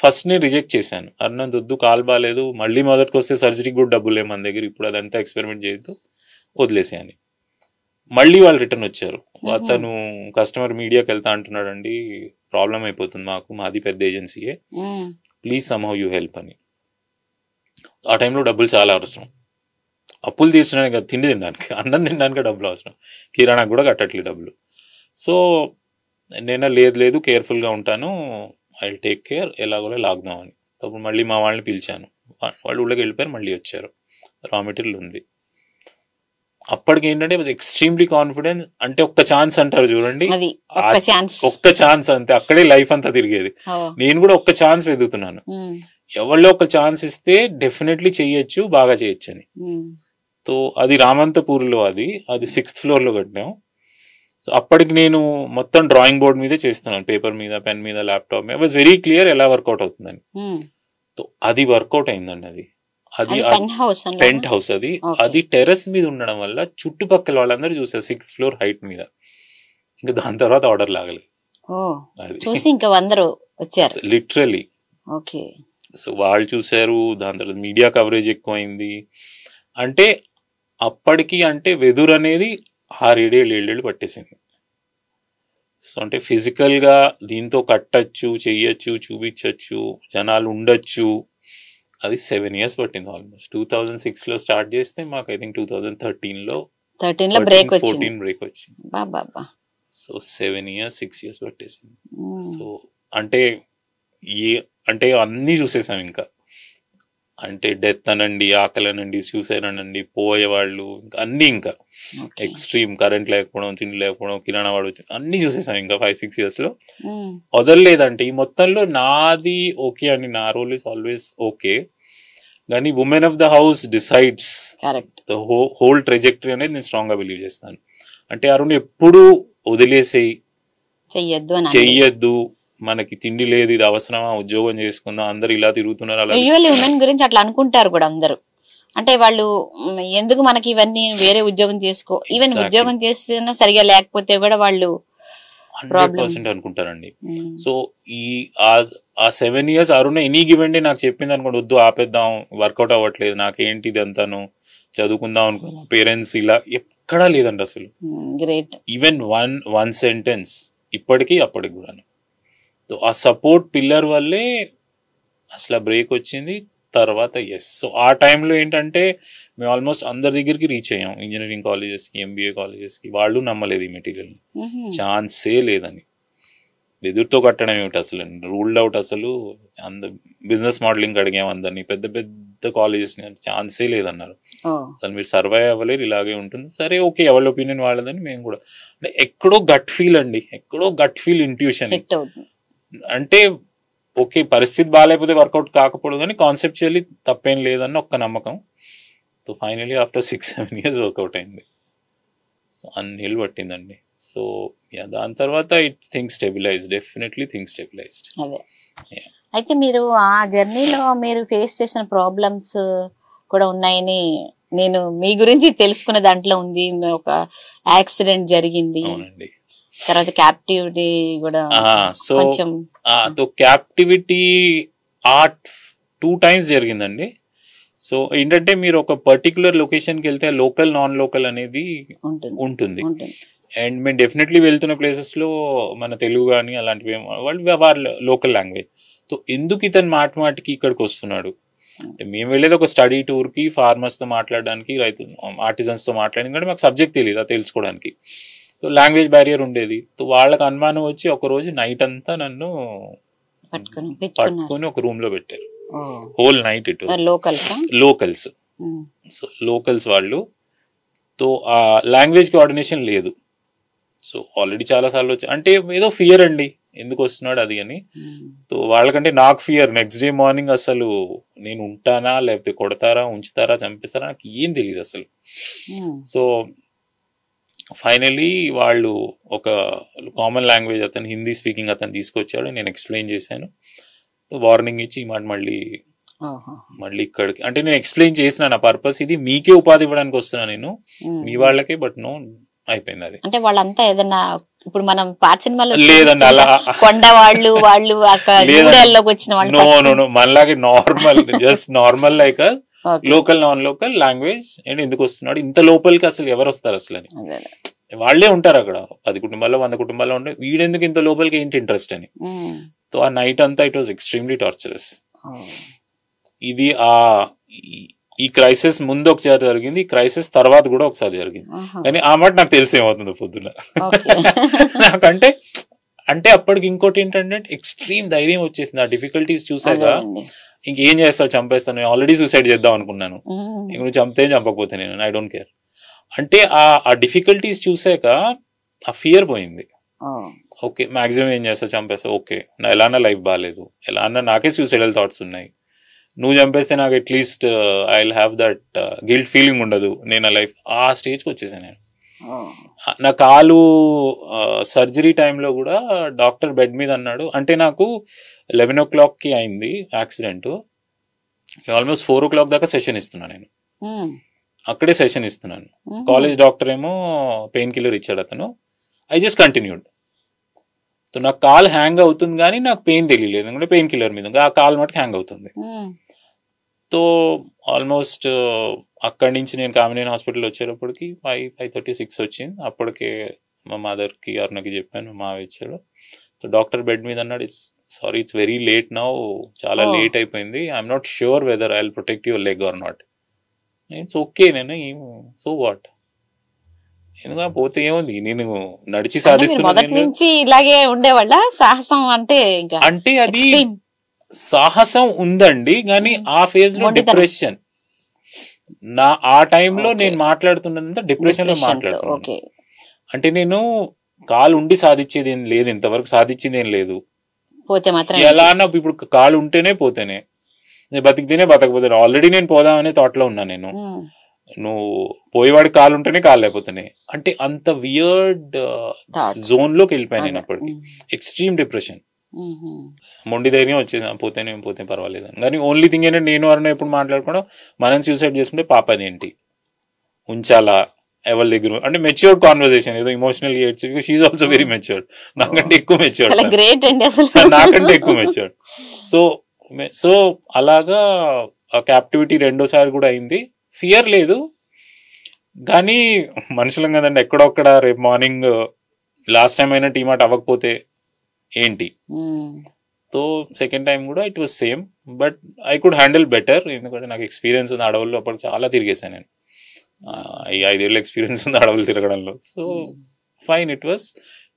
S2: ఫస్ట్ నేను రిజెక్ట్ చేశాను, అన్నంత వద్దు, కాలు బాగాలేదు, మళ్ళీ మొదటికి వస్తే సర్జరీకి కూడా డబ్బులు లేవు మన దగ్గర, ఇప్పుడు అదంతా ఎక్స్పెరిమెంట్ చేయొద్దు, వదిలేసాను. మళ్ళీ వాళ్ళు రిటర్న్ వచ్చారు, అతను కస్టమర్ మీడియాకి వెళ్తా అంటున్నాడండి, ప్రాబ్లం అయిపోతుంది మాది పెద్ద ఏజెన్సీయే, ప్లీజ్ సమ్హౌ యూ హెల్ప్ అని. ఆ టైంలో డబ్బులు చాలా అవసరం, అప్పులు తీర్చడానికి కదా, తిండి తినడానికి, అన్నం తినడానికి డబ్బులు అవసరం, కిరాణాకు కూడా కట్టట్లేదు డబ్బులు. సో నేను లేదు కేర్ఫుల్గా ఉంటాను, ఐ విల్ టేక్ కేర్, ఎలాగోలా లాక్దాం అని. అప్పుడు మళ్ళీ మా వాళ్ళని పిలిచాను, వాళ్ళు ఊళ్ళోకి వెళ్ళిపోయారు, మళ్ళీ వచ్చారు, రా మెటీరియల్ ఉంది. అప్పటికి ఏంటంటే వాజ్ ఎక్స్ట్రీమ్లీ కాన్ఫిడెంట్, అంటే ఒక్క ఛాన్స్ అంటారు చూడండి, ఒక్క ఛాన్స్ అంతే, అక్కడే లైఫ్ అంతా తిరిగేది. నేను కూడా ఒక్క ఛాన్స్ వెతుకుతున్నాను, ఎవరిలో ఒక ఛాన్స్ ఇస్తే డెఫినెట్లీ చెయ్యొచ్చు, బాగా చేయొచ్చు అని. సో అది రామంతపూర్లో, అది 6th floor లో కట్టాం. సో అప్పటికి నేను మొత్తం డ్రాయింగ్ బోర్డ్ మీదే చేస్తున్నాను, పేపర్ మీద, పెన్ మీద, ల్యాప్టాప్ మీద. వాజ్ వెరీ క్లియర్ ఎలా వర్కౌట్ అవుతుందని. సో అది వర్కౌట్ అయిందండి. అది పెంట్ హౌస్, అది టెర్రస్ మీద ఉండడం వల్ల చుట్టుపక్కల వాళ్ళందరూ చూసారు, 6th floor హైట్ మీద. ఇంకా దాని తర్వాత ఆర్డర్ లాగలేదు, లిటరలీ. సో వాళ్ళు చూసారు, దాని తర్వాత మీడియా కవరేజ్ ఎక్కువైంది. అంటే అప్పటికి అంటే వెదురు అనేది 6-7 పట్టేసింది. సో అంటే ఫిజికల్గా దీంతో కట్టచ్చు, చెయ్యొచ్చు, చూపించచ్చు, జనాలు ఉండొచ్చు. అది 7 years పట్టింది ఆల్మోస్ట్. 2006లో స్టార్ట్ చేస్తే మాకు ఐ థింక్ 2013లో బ్రేక్ వచ్చింది. సో 7 years 6 years పట్టేసింది. సో అంటే అన్నీ చూసేసాం ఇంకా. అంటే డెత్ అనండి, ఆకలి అనండి, సూసైడ్ అనండి, పోయేవాళ్ళు అన్ని ఇంకా ఎక్స్ట్రీమ్, కరెంట్ లేకపోవడం, తిండి లేకపోవడం, కిరాణా వాడు అన్ని చూసేసాం ఇంకా 5-6 years లో. వదలలేదంటే ఈ మొత్తంలో నాది ఓకే అండి, నా రోల్ ఇస్ ఆల్వేస్ ఓకే. కానీ women of the house decides the whole trajectory అనేది నేను స్ట్రాంగ్ గా బిలీవ్ చేస్తాను. అంటే అరుణ్ ఎప్పుడు వదిలేసేయి, చెయ్యొద్దు, మనకి తిండి లేదు, ఇది అవసరమా, ఉద్యోగం చేసుకుందాం, అందరు ఇలా తిరుగుతున్నారు, అలా
S1: ఉమెన్ గురించి అట్లా అనుకుంటారు కూడా అందరు. అంటే వాళ్ళు ఎందుకు మనకి ఇవన్నీ, వేరే ఉద్యోగం చేసుకో, ఈవెన్ ఉద్యోగం చేస్తున్నా సరిగా లేకపోతే కూడా వాళ్ళు
S2: 100% అనుకుంటారండి. సో ఆ 7 years Arun any given day నాకు చెప్పింది అనుకోండి, వద్దు ఆపేద్దాం, వర్కౌట్ అవ్వట్లేదు, నాకేంటి ఇదంతాను, చదువుకుందాం అనుకో, పేరెంట్స్ ఇలా ఎక్కడా లేదండి అసలు.
S1: గ్రేట్.
S2: ఈవెన్ వన్ సెంటెన్స్ ఇప్పటికీ అప్పటికి కూడా. ఆ సపోర్ట్ పిల్లర్ వల్లే అసలు బ్రేక్ వచ్చింది. తర్వాత సో ఆ టైంలో ఏంటంటే మేము ఆల్మోస్ట్ అందరి దగ్గరికి రీచ్ అయ్యాం, ఇంజనీరింగ్ కాలేజెస్కి, ఎంబీఏ కాలేజెస్కి. వాళ్ళు నమ్మలేదు ఈ మెటీరియల్, ఛాన్సే లేదని. ఎదురుతో కట్టడం ఏమిటి అసలు, రూల్డ్ అవుట్. అసలు బిజినెస్ మోడలింగ్ అడిగాం అందరినీ, పెద్ద పెద్ద కాలేజెస్, ఛాన్సే లేదన్నారు. అసలు మీరు సర్వైవ్ అవ్వలేరు, ఇలాగే ఉంటుంది. సరే ఓకే, ఎవరి ఒపీనియన్ వాళ్ళదని మేము కూడా. అంటే ఎక్కడో గట్ ఫీల్ అండి, ఎక్కడో గట్ ఫీల్, ఇంట్యూషన్. అంటే ఓకే, పరిస్థితి బాగాలేకపోతే వర్కౌట్ కాకపోవడం, కానీ కాన్సెప్చువల్లీ తప్పేం లేదన్న ఒక్క నమ్మకం. So finally after 6-7 years work out అయింది. సో అన్నేళ్ళు పట్టిందండి. సో దాని తర్వాత things stabilised, definitely things stabilised.
S1: అయితే మీరు ఆ జర్నీలో మీరు ఫేస్ చేసిన ప్రాబ్లమ్స్ కూడా ఉన్నాయని నేను మీ గురించి తెలుసుకున్న దాంట్లో ఉంది. ఒక యాక్సిడెంట్ జరిగింది, తర్వాత క్యాప్టివిటీ కూడా.
S2: సో క్యాప్టివిటీ 2 times జరిగిందండి. సో ఏంటంటే మీరు ఒక పర్టికులర్ లొకేషన్కి వెళ్తే లోకల్, నాన్ లోకల్ అనేది ఉంటుంది. అండ్ మేము డెఫినెట్లీ వెళ్తున్న ప్లేసెస్లో మన తెలుగు కానీ అలాంటివి వాళ్ళ లోకల్ లాంగ్వేజ్. సో ఎందుకు ఇతను మాటికి ఇక్కడికి వస్తున్నాడు, మేము వెళ్ళేది ఒక స్టడీ టూర్కి, ఫార్మర్స్తో మాట్లాడడానికి, రైతులు, ఆర్టిజన్స్తో మాట్లాడడానికి, కానీ మాకు సబ్జెక్ట్ తెలియదు అది తెలుసుకోవడానికి. సో లాంగ్వేజ్ బ్యారియర్ ఉండేది. సో వాళ్ళకి అనుమానం వచ్చి ఒకరోజు నైట్ అంతా నన్ను పట్టుకొని ఒక రూమ్ లో పెట్టారు. Whole night. It locals. So locals వాళ్ళు. సో ఆ లాంగ్వేజ్ కోఆర్డినేషన్ లేదు. సో ఆల్రెడీ చాలా సార్లు వచ్చి, అంటే ఏదో ఫియర్ అండి, ఎందుకు వస్తున్నాడు అది అని. సో వాళ్ళకంటే నాకు ఫియర్. నెక్స్ట్ డే మార్నింగ్ అసలు నేను ఉంటానా, లేకపోతే కొడతారా, ఉంచుతారా, చంపిస్తారా, నాకు ఏం తెలియదు అసలు. సో ఫైనలీ వాళ్ళు ఒక కామన్ లాంగ్వేజ్ అతను, హిందీ స్పీకింగ్ అతను తీసుకొచ్చాడు. నేను ఎక్స్ప్లెయిన్ చేశాను. వార్నింగ్ ఇచ్చి మాట మళ్ళీ ఇక్కడికి, అంటే నేను ఎక్స్ప్లెయిన్ చేసిన నా పర్పస్ ఇది, మీకే ఉపాధి ఇవ్వడానికి వస్తున్నా నేను, మీ వాళ్ళకే, బట్ నో అయిపోయింది అది.
S1: అంటే వాళ్ళంతా ఏదన్నా ఇప్పుడు మనం పాత సినిమాలో
S2: లేదండి అలా
S1: కొండ వాళ్ళు వచ్చిన వాళ్ళు
S2: మనలాగే normal, just normal like local, non local language. And ఎందుకు వస్తున్నాడు ఇంత లోపలికి, అసలు ఎవరు వస్తారు అసలు అని. వాళ్ళే ఉంటారు అక్కడ 10 కుటుంబాల్లో 100 కుటుంబాల్లో ఉండే, వీడెందుకు ఇంత లోపలికి, ఏంటి ఇంట్రెస్ట్ అని. సో ఆ నైట్ అంతా ఇట్ వాజ్ ఎక్స్ట్రీమ్లీ టార్చరస్. ఇది ఈ క్రైసిస్ ముందు ఒకసారి జరిగింది, ఈ క్రైసిస్ తర్వాత కూడా ఒకసారి జరిగింది. కానీ ఆ మాట నాకు తెలిసేమవుతుంది పొద్దున. నాకంటే అంటే అప్పటికి ఇంకోటి ఏంటంటే ఎక్స్ట్రీమ్ ధైర్యం వచ్చేసింది. ఆ డిఫికల్టీస్ చూసాక ఇంకేం చేస్తావు, చంపేస్తాను, ఆల్రెడీ సూసైడ్ చేద్దాం అనుకున్నాను, ఇంక నువ్వు చంపితే చంపకపోతే నేను ఐ డోంట్ కేర్. అంటే ఆ డిఫికల్టీస్ చూసాక ఆ ఫియర్ పోయింది. ఓకే మాక్సిమం ఏం చేస్తావు, చంపేస్తావు, ఓకే నా ఎలానా లైఫ్ బాగాలేదు, ఎలానా నాకే సూసైడల్ థాట్స్ ఉన్నాయి, నువ్వు చంపేస్తే నాకు at least I will have that guilt feeling ఉండదు, నేను ఆ లైఫ్ ఆ స్టేజ్కి వచ్చేసాను నేను. నా కాలు సర్జరీ టైంలో కూడా డాక్టర్ బెడ్ మీద అన్నాడు, అంటే నాకు 11 o'clock అయింది యాక్సిడెంట్, ఆల్మోస్ట్ 4 o'clock దాకా సెషన్ ఇస్తున్నాను నేను, అక్కడే సెషన్ ఇస్తున్నాను. కాలేజ్ డాక్టర్ ఏమో పెయిన్ కిల్లర్ ఇచ్చాడు అతను, ఐ జస్ట్ కంటిన్యూడ్. సో నాకు కాల్ హ్యాంగ్ అవుతుంది కానీ నాకు పెయిన్ తెలియలేదు, ఎందుకంటే పెయిన్ కిల్లర్ మీద ఆ కాల్ మటుకు హ్యాంగ్ అవుతుంది. సో ఆల్మోస్ట్ అక్కడి నుంచి నేను కామినేని హాస్పిటల్ వచ్చేటప్పటికి 5:36 వచ్చింది. అప్పటికే మా మదర్కి అరుణకి చెప్పాను, మా ఇచ్చాడు. సో డాక్టర్ బెడ్ మీద అన్నాడు, ఇట్స్ వెరీ లేట్ నౌ, చాలా లేట్ అయిపోయింది, I'm not sure whether I will protect your leg or not. It's okay, నేను సో వాట్, ఎందుకు పోతే ఏముంది, నేను నడిచి సాధిస్తున్నాను.
S1: ఇలాగే ఉండేవాళ్ళ సాహసం అంటే
S2: అది సాహసం ఉందండి, కానీ ఆ ఫేజ్ లో డిప్రెషన్. ఆ టైంలో నేను మాట్లాడుతున్నదంతా డిప్రెషన్ లో మాట్లాడుతున్నాను. అంటే నేను కాలు ఉండి సాధించేది ఏం లేదు, ఇంతవరకు సాధించింది ఏం లేదు. ఎలా అన్నా ఇప్పుడు కాలు ఉంటేనే పోతేనే, నేను బతికితేనే బతకపోతేనే, ఆల్రెడీ నేను పోదామనే థాట్ లో ఉన్నా నేను. నువ్వు పోయేవాడికి కాలు ఉంటేనే కాలు లేకపోతేనే, అంటే అంత వియర్డ్ జోన్ లోకి వెళ్ళిపోయాను నేను అప్పటికి. ఎక్స్ట్రీమ్ డిప్రెషన్, మొండి ధైర్యం వచ్చేది, పోతే పర్వాలేదు అని. కానీ ఓన్లీ థింగ్ ఏంటంటే నేను అరుణ ఎప్పుడు మాట్లాడుకోవడం, మనం సూసైడ్ చేసుకుంటే పాపని ఏంటి ఉంచాలా ఎవరి దగ్గర, అంటే మెచ్యూర్డ్ కాన్వర్సేషన్, ఏదో emotional aids, because she also very matured, నాకంటే ఎక్కువ మెచ్యూర్డ్, నాకంటే ఎక్కువ మెచ్యూర్డ్. సో అలాగా క్యాప్టివిటీ రెండోసారి కూడా అయింది. ఫియర్ లేదు, కానీ మనుషులం కదండి, ఎక్కడొక్కడ రేపు మార్నింగ్ లాస్ట్ టైం అయినా టీమాట్ అవ్వకపోతే ఏంటి. సో సెకండ్ టైం కూడా it was same, but I could handle better, ఎందుకంటే నాకు ఎక్స్పీరియన్స్ ఉంది అడవుల్లో, అప్పుడు చాలా తిరిగేసాను నేను. 5 ఏళ్ళ ఎక్స్పీరియన్స్ ఉంది అడవులు తిరగడంలో. So fine, it was.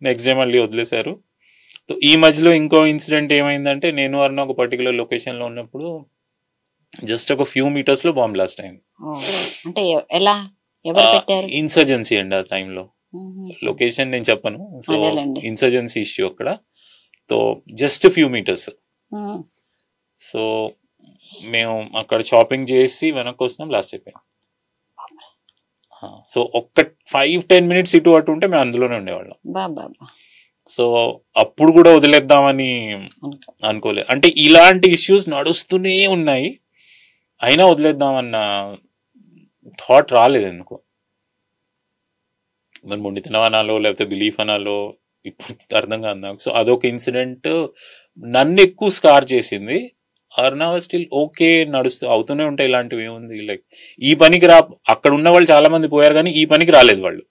S2: Next day మళ్ళీ వదిలేశారు. సో ఈ మధ్యలో ఇంకో ఇన్సిడెంట్ ఏమైందంటే, నేను అన్న ఒక పర్టికులర్ లొకేషన్ లో ఉన్నప్పుడు జస్ట్ ఒక ఫ్యూ మీటర్స్ లో బాంబ్ బ్లాస్ట్ అయింది.
S1: అంటే ఎలా,
S2: ఇన్సర్జెన్సీ అండి ఆ టైంలో. లొకేషన్ నేను చెప్పను. సో ఇన్సర్జెన్సీ ఇష్యూ అక్కడ. So just few metres. So మేము అక్కడ షాపింగ్ చేసి వెనక్కి వస్తున్నాం, బ్లాస్ట్ అయిపోయాం. సో ఒక్క 5-10 మినిట్స్ ఇటు అటు ఉంటే మేము అందులోనే ఉండేవాళ్ళం. సో అప్పుడు కూడా వదిలేద్దామని అనుకోలేదు. అంటే ఇలాంటి ఇష్యూస్ నడుస్తూనే ఉన్నాయి, అయినా వదిలేద్దామన్న థాట్ రాలేదు ఎందుకో. మరి మొండితనం అనాలో లేకపోతే బిలీఫ్ అనాలో ఇప్పుడు అర్థం కాదు నాకు. సో అదొక ఇన్సిడెంట్ నన్ను ఎక్కువ స్కార్ చేసింది. అర్నా స్టిల్ ఓకే, అవుతూనే ఉంటాయి ఇలాంటివి, ఏముంది లైక్ ఈ పనికి అక్కడ ఉన్న వాళ్ళు చాలా మంది పోయారు కానీ ఈ పనికి రాలేదు వాళ్ళు.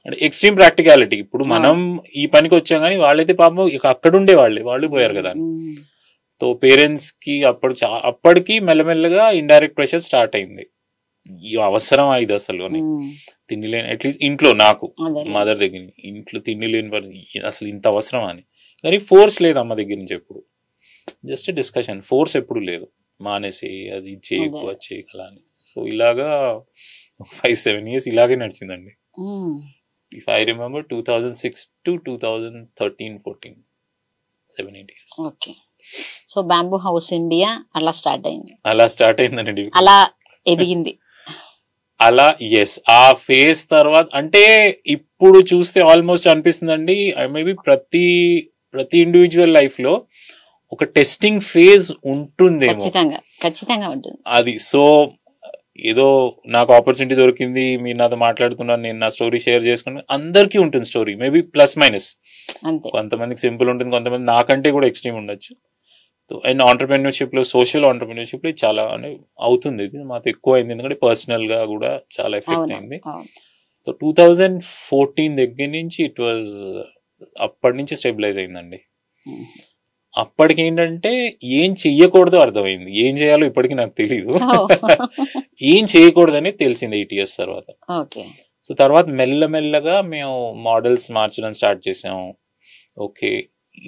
S2: అంటే ఎక్స్ట్రీమ్ ప్రాక్టికాలిటీ. ఇప్పుడు మనం ఈ పనికి వచ్చాం కానీ వాళ్ళైతే పాపం ఇక అక్కడ ఉండే వాళ్ళు పోయారు కదా. సో పేరెంట్స్ కి అప్పటికి మెల్లమెల్లగా ఇండైరెక్ట్ ప్రెషర్ స్టార్ట్ అయింది. ఈ అవసరం ఇది అసలు తిండి లేని, అట్లీస్ట్ ఇంట్లో నాకు మదర్ దగ్గర ఇంట్లో తిండి లేని అసలు ఇంత అవసరం అని. కానీ ఫోర్స్ లేదు అమ్మ దగ్గర నుంచి ఎప్పుడు, జస్ట్ డిస్కషన్, ఫోర్స్ ఎప్పుడు లేదు. మానేసి అది చేయకు అది చేయగల అని. సో ఇలాగా 5-7 years ఇలాగే నడిచిందండి. If I remember 2006 to 2013-14, 7-8 years.
S1: So bamboo house India అలా స్టార్ట్
S2: అయిందండి,
S1: అలా ఎదిగింది.
S2: అలా ఎస్, ఆ ఫేజ్ తర్వాత అంటే ఇప్పుడు చూస్తే ఆల్మోస్ట్ అనిపిస్తుందండి, మేబీ ప్రతి ఇండివిజువల్ లైఫ్ లో ఒక టెస్టింగ్ ఫేజ్ ఉంటుందేమో,
S1: ఖచ్చితంగా ఉంటుంది
S2: అది. సో ఏదో నాకు ఆపర్చునిటీ దొరికింది, మీరు నాతో మాట్లాడుతున్నాను, నేను నా స్టోరీ షేర్ చేసుకున్నాను, అందరికీ ఉంటుంది స్టోరీ, మేబీ ప్లస్ మైనస్. కొంతమందికి సింపుల్ ఉంటుంది, కొంతమంది నాకంటే కూడా ఎక్స్ట్రీమ్ ఉండొచ్చు. సో అండ్ ఆంటర్ప్రెన్యూర్షిప్ లో, సోషల్ ఆంటర్ప్రెన్యూర్షిప్ లో చాలా అవుతుంది. ఇది మాకు ఎక్కువ అయింది, ఎందుకంటే పర్సనల్ గా కూడా చాలా ఎఫెక్ట్ అయింది. సో 2014 దగ్గర నుంచి ఇట్ వాజ్, అప్పటి నుంచి స్టెబిలైజ్ అయిందండి. అప్పటికి ఏంటంటే ఏం చెయ్యకూడదో అర్థమైంది, ఏం చేయాలో ఇప్పటికి నాకు తెలీదు. ఏం చేయకూడదు అనేది తెలిసింది 8 years తర్వాత. సో తర్వాత మెల్లమెల్లగా మేము మోడల్స్ మార్చడం స్టార్ట్ చేసాము. ఓకే,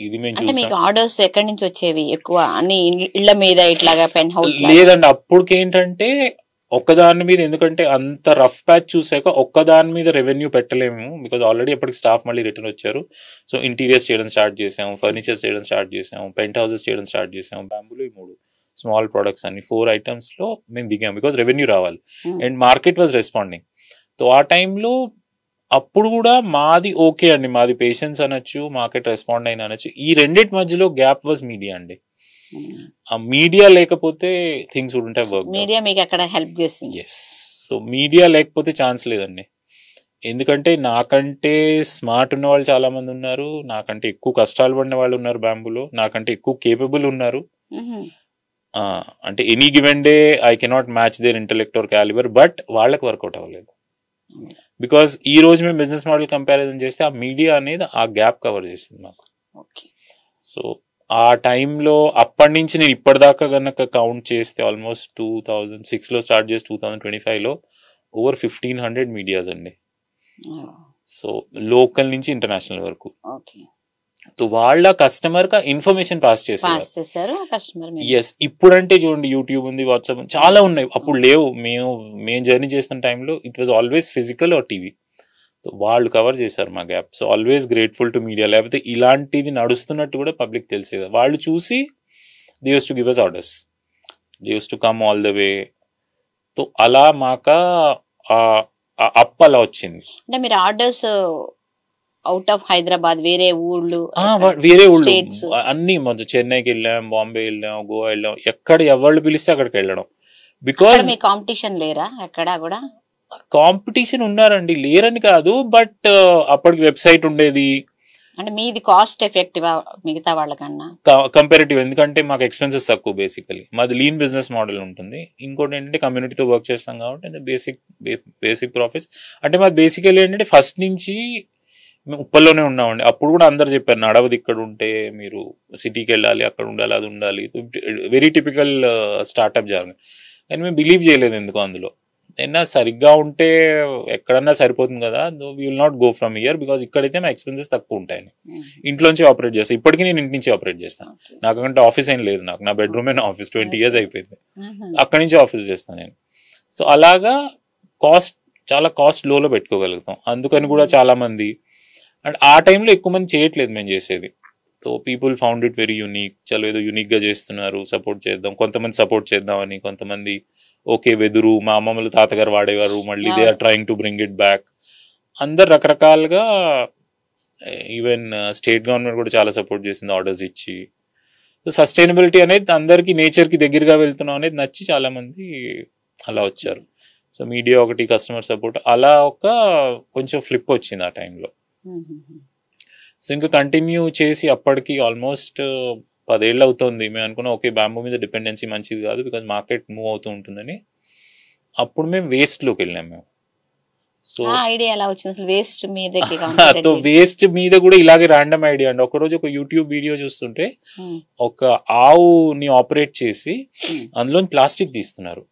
S2: ఇది మేము చూసాం.
S1: ఆర్డర్స్ ఎక్కడి నుంచి వచ్చేవి ఎక్కువ? అన్ని ఇళ్ల మీద ఇట్లాగా పెన్ హౌస్
S2: లేదండి, అప్పటికి ఏంటంటే ఒక్కదాని మీద, ఎందుకంటే అంత రఫ్ ప్యాచ్ చూసాక ఒక్కదాని మీద రెవెన్యూ పెట్టలేము, బికాజ్ ఆల్రెడీ అప్పటికి స్టాఫ్ మళ్ళీ రిటర్న్ వచ్చారు. సో ఇంటీరియర్స్ చేయడం స్టార్ట్ చేసాము, ఫర్నిచర్స్ చేయడం స్టార్ట్ చేసాము, పెంట్ హౌసెస్ చేయడం స్టార్ట్ చేసాము. బ్యాంబూలో ఈ 3 స్మాల్ ప్రొడక్ట్స్ అన్ని 4 items లో మేము దిగాం, బికాజ్ రెవెన్యూ రావాలి and market was responding. So ఆ టైంలో అప్పుడు కూడా మాది ఓకే అండి, మాది పేషెన్స్ అనొచ్చు, మార్కెట్ రెస్పాండ్ అయిన అనొచ్చు. ఈ రెండింటి మధ్యలో గ్యాప్ వాజ్ మీడియా అండి. ఆ మీడియా లేకపోతే things wouldn't have worked.
S1: Media మీకు అక్కడ హెల్ప్ చేసింది.
S2: yes, సో మీడియా లేకపోతే ఛాన్స్ లేదండి. ఎందుకంటే నాకంటే స్మార్ట్ ఉన్న వాళ్ళు చాలా మంది ఉన్నారు, నాకంటే ఎక్కువ కష్టాలు పడిన వాళ్ళు ఉన్నారు బ్యాంబూలో, నాకంటే ఎక్కువ కేపబుల్ ఉన్నారు. అంటే any given day I cannot match their intellect or calibre, but వాళ్ళకి వర్కౌట్ అవ్వలేదు. బికాస్ ఈ రోజు మేము బిజినెస్ మోడల్ కంపారిజన్ చేస్తే ఆ మీడియా అనేది ఆ గ్యాప్ కవర్ చేస్తుంది మాకు. సో ఆ టైంలో అప్పటి నుంచి నేను ఇప్పటిదాకా కనుక కౌంట్ చేస్తే ఆల్మోస్ట్ 2006 స్టార్ట్ చేసి 2025 ఓవర్ 1500 మీడియాస్ అండి. సో లోకల్ నుంచి ఇంటర్నేషనల్ వరకు. వాళ్ళ కస్టమర్ కి ఇన్ఫర్మేషన్ పాస్ చేశారు. ఎస్, ఇప్పుడంటే చూడండి యూట్యూబ్ ఉంది, వాట్సాప్ చాలా ఉన్నాయి, అప్పుడు లేవు. మేము జర్నీ చేస్తున్న టైంలో it was always physical or TV. వాళ్ళు కవర్ చేశారు మా gap. So always grateful to media. లేకపోతే ఇలాంటిది నడుస్తున్నట్టు కూడా పబ్లిక్ తెలిసేది. వాళ్ళు చూసి they used to give us orders, they used to come all the way. So అలా మాకు అప్ అలా వచ్చింది.
S1: అంటే మీరు ఆర్డర్స్ అవుట్ ఆఫ్ హైదరాబాద్ వేరే ఊళ్ళు
S2: అన్ని మొదలు చెన్నైకి వెళ్ళాం, బాంబే వెళ్ళాం, గోవా వెళ్ళాం, ఎక్కడ ఎవరు పిలిస్తే అక్కడికి వెళ్ళడం. బికాస్
S1: కాంపిటీషన్ లేరా ఎక్కడా కూడా?
S2: కాంపిటీషన్ ఉన్నారండి, లేరని కాదు, బట్ అప్పటికి వెబ్సైట్ ఉండేది.
S1: అంటే మీది కాస్ట్ ఎఫెక్టివ్ మిగతా వాళ్ళకన్నా
S2: కంపారిటివ్, ఎందుకంటే మాకు ఎక్స్పెన్సెస్ తక్కువ. బేసికలీ మాది లీన్ బిజినెస్ మోడల్ ఉంటుంది. ఇంకోటి ఏంటంటే కమ్యూనిటీతో వర్క్ చేస్తాం కాబట్టి బేసిక్ ప్రాఫిట్స్. అంటే మాది బేసికలీ ఏంటంటే ఫస్ట్ నుంచి మేము ఉప్పల్లోనే ఉన్నామండి. అప్పుడు కూడా అందరు చెప్పారు నడవది ఇక్కడ ఉంటే, మీరు సిటీకి వెళ్ళాలి, అక్కడ ఉండాలి, అది ఉండాలి. Very typical startup journey. కానీ మేము బిలీవ్ చేయలేదు ఎందుకో అందులో. అయినా సరిగ్గా ఉంటే ఎక్కడన్నా సరిపోతుంది కదా, we will not go from year, because ఇక్కడైతే మా ఎక్స్పెన్సెస్ తక్కువ ఉంటాయని ఇంట్లోంచి ఆపరేట్ చేస్తాను. ఇప్పటికీ నేను ఇంటి నుంచి ఆపరేట్ చేస్తాను. నాకంటే ఆఫీస్ ఏం లేదు, నాకు నా బెడ్రూమే నా ఆఫీస్. 20 years అయిపోయింది, అక్కడి నుంచి ఆఫీస్ చేస్తాను నేను. సో అలాగా చాలా కాస్ట్ లోలో పెట్టుకోగలుగుతాం. అందుకని కూడా చాలా మంది, అండ్ ఆ టైంలో ఎక్కువ మంది చేయట్లేదు మేము చేసేది. So people found it very unique. చలో ఏదో యూనిక్ గా చేస్తున్నారు, సపోర్ట్ చేద్దాం. కొంతమంది సపోర్ట్ చేద్దామని, కొంతమంది ఓకే వెదురు మా అమ్మమ్మలు తాతగారు వాడేవారు, మళ్ళీ they are trying to bring it back. అందరు రకరకాలుగా, ఈవెన్ స్టేట్ గవర్నమెంట్ కూడా చాలా సపోర్ట్ చేసింది ఆర్డర్స్ ఇచ్చి. సో సస్టైనబిలిటీ అనేది అందరికి, నేచర్ కి దగ్గరగా వెళ్తున్నాం అనేది నచ్చి చాలా మంది అలా వచ్చారు. సో మీడియా ఒకటి, కస్టమర్ సపోర్ట్, అలా కొంచెం ఫ్లిప్ వచ్చింది ఆ టైంలో. సో ఇంకా కంటిన్యూ చేసి అప్పటికి ఆల్మోస్ట్ 10 years అవుతుంది. మేము అనుకున్నాం ఓకే బ్యాంబూ మీద డిపెండెన్సీ మంచిది కాదు, బికాజ్ మార్కెట్ మూవ్ అవుతూ ఉంటుందని. అప్పుడు మేము వేస్ట్లోకి వెళ్ళాం. మేము సో
S1: ఐడియా ఎలా వచ్చింది అసలు వేస్ట్ మీద?
S2: వేస్ట్ మీద కూడా ఇలాగే ర్యాండమ్ ఐడియా అండి. ఒకరోజు ఒక యూట్యూబ్ వీడియో చూస్తుంటే ఒక ఆవుని ఆపరేట్ చేసి అందులో ప్లాస్టిక్ తీస్తున్నారు.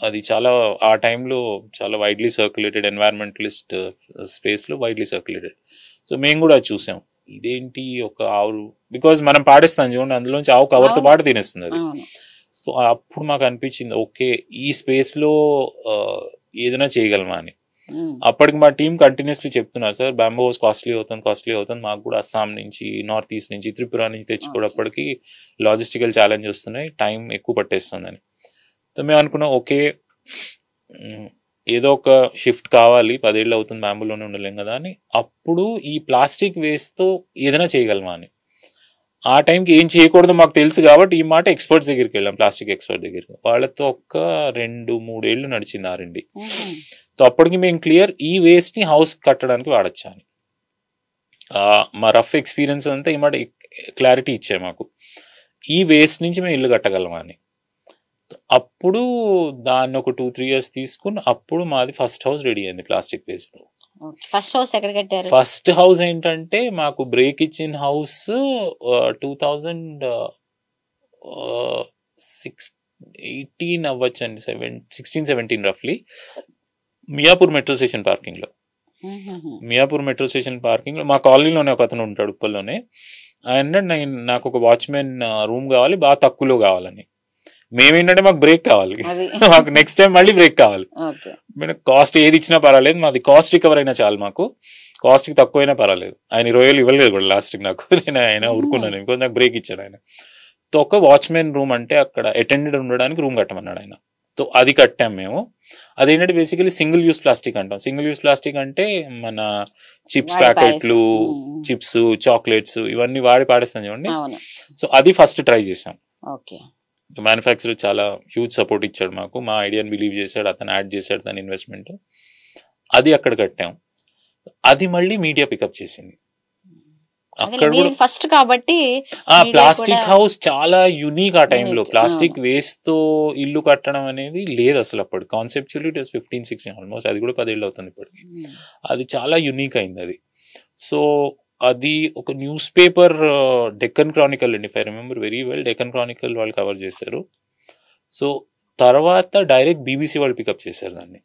S2: అది చాలా ఆ టైంలో చాలా వైడ్లీ సర్క్యులేటెడ్, ఎన్వైరన్మెంటలిస్ట్ స్పేస్ లో వైడ్లీ సర్క్యులేటెడ్. సో మేము కూడా చూసాం, ఇదేంటి ఒక ఆవు, బికాజ్ మనం పాడేస్తాం చూడండి, అందులోంచి ఆవు కవర్తో పాటు తినేస్తుంది అది. సో అప్పుడు మాకు అనిపించింది ఓకే ఈ స్పేస్ లో ఏదైనా చేయగలమా అని. అప్పటికి మా టీం కంటిన్యూస్లీ చెప్తున్నారు, సార్ బ్యాంబూ హౌస్ కాస్ట్లీ అవుతుంది, మాకు కూడా అస్సాం నుంచి, నార్త్ ఈస్ట్ నుంచి, త్రిపుర నుంచి తెచ్చుకోవడప్పటికి లాజిస్టికల్ ఛాలెంజ్ వస్తున్నాయి, టైం ఎక్కువ పట్టేస్తుందని. సో మేము అనుకున్నాం ఓకే ఏదో ఒక షిఫ్ట్ కావాలి, 10 years అవుతుంది, బ్యాంబూలోనే ఉండలేం కదా అని. అప్పుడు ఈ ప్లాస్టిక్ వేస్ట్తో ఏదైనా చేయగలమా అని. ఆ టైంకి ఏం చేయకూడదు మాకు తెలుసు కాబట్టి ఈ మాట ఎక్స్పర్ట్స్ దగ్గరికి వెళ్ళాం, ప్లాస్టిక్ ఎక్స్పర్ట్ దగ్గరికి. వాళ్ళతో 2-3 years నడిచింది R&D. సో అప్పటికి మేము క్లియర్ ఈ వేస్ట్ ని హౌస్ కట్టడానికి వాడచ్చా అని. మా రఫ్ ఎక్స్పీరియన్స్ అంతా ఈ మాట క్లారిటీ ఇచ్చాయి మాకు, ఈ వేస్ట్ నుంచి మేము ఇల్లు కట్టగలమా అని. అప్పుడు దాన్ని ఒక 2-3 years తీసుకుని అప్పుడు మాది ఫస్ట్ హౌస్ రెడీ అయింది ప్లాస్టిక్ వేస్ట్ తో.
S1: ఫస్ట్ హౌస్ ఎక్కడ కట్టారు?
S2: ఫస్ట్ హౌస్ ఏంటంటే మాకు బ్రేక్ ఇచ్చిన హౌస్ 2018 అవ్వచ్చండి, 16-17 రఫ్లీ, మియాపూర్ మెట్రో స్టేషన్ పార్కింగ్ లో. మియాపూర్ మెట్రో స్టేషన్ పార్కింగ్ లో మా కాలనీలోనే ఒక అతను ఉంటాడు ఉప్పల్లోనే. ఆయన నాకు ఒక వాచ్మెన్ రూమ్ కావాలి, బాగా తక్కువలో కావాలని. మేమేంటంటే మాకు బ్రేక్ కావాలి, మాకు నెక్స్ట్ టైం మళ్ళీ బ్రేక్ కావాలి. కాస్ట్ ఏది ఇచ్చినా పర్వాలేదు, మాది కాస్ట్ రికవర్ అయినా చాలు, మాకు కాస్ట్ కి తక్కువ అయినా పర్వాలేదు. ఆయన 20 years ఇవ్వలేదు కూడా లాస్ట్ కి నాకు, నేను ఆయన ఊరుకున్నాను బికాజ్ నాకు బ్రేక్ ఇచ్చాడు ఆయన. సో ఒక వాచ్మెన్ రూమ్ అంటే అక్కడ అటెండెడ్ ఉండడానికి రూమ్ కట్టమన్నాడు ఆయన. సో అది కట్టాం మేము. అదేంటంటే బేసికలీ సింగిల్ యూస్ ప్లాస్టిక్ అంటాం. సింగిల్ యూస్ ప్లాస్టిక్ అంటే మన చిప్స్ ప్యాకెట్లు, చిప్స్, చాక్లెట్స్ ఇవన్నీ వాడి పాడేస్తాం చూడండి. సో అది ఫస్ట్ ట్రై చేసాం. మ్యానుఫ్యాక్చరర్ చాలా హ్యూజ్ సపోర్ట్ ఇచ్చాడు మాకు, మా ఐడియాని బిలీవ్ చేశాడు, అతను యాడ్ చేశాడు దాని ఇన్వెస్ట్మెంట్. అది అక్కడ కట్టాం. అది మళ్ళీ మీడియా పికప్ చేసింది. అక్కడ కూడా
S1: ఫస్ట్ కాబట్టి
S2: ప్లాస్టిక్ హౌస్ చాలా యూనిక్. ఆ టైంలో ప్లాస్టిక్ వేస్ట్ తో ఇల్లు కట్టడం అనేది లేదు అసలు. అప్పుడు కాన్సెప్చువల్లీ ఇట్ వాస్ 15-16 ఆల్మోస్ట్, అది కూడా 10 years అవుతుంది ఇప్పటికి. అది చాలా యూనిక్ అయింది అది. సో అది ఒక న్యూస్ పేపర్, డెక్కన్ క్రానికల్ అండి, if I remember very well, Deccan Chronicle వాళ్ళు కవర్ చేశారు. సో తర్వాత డైరెక్ట్ BBC వాళ్ళు పికప్ చేశారు దాన్ని.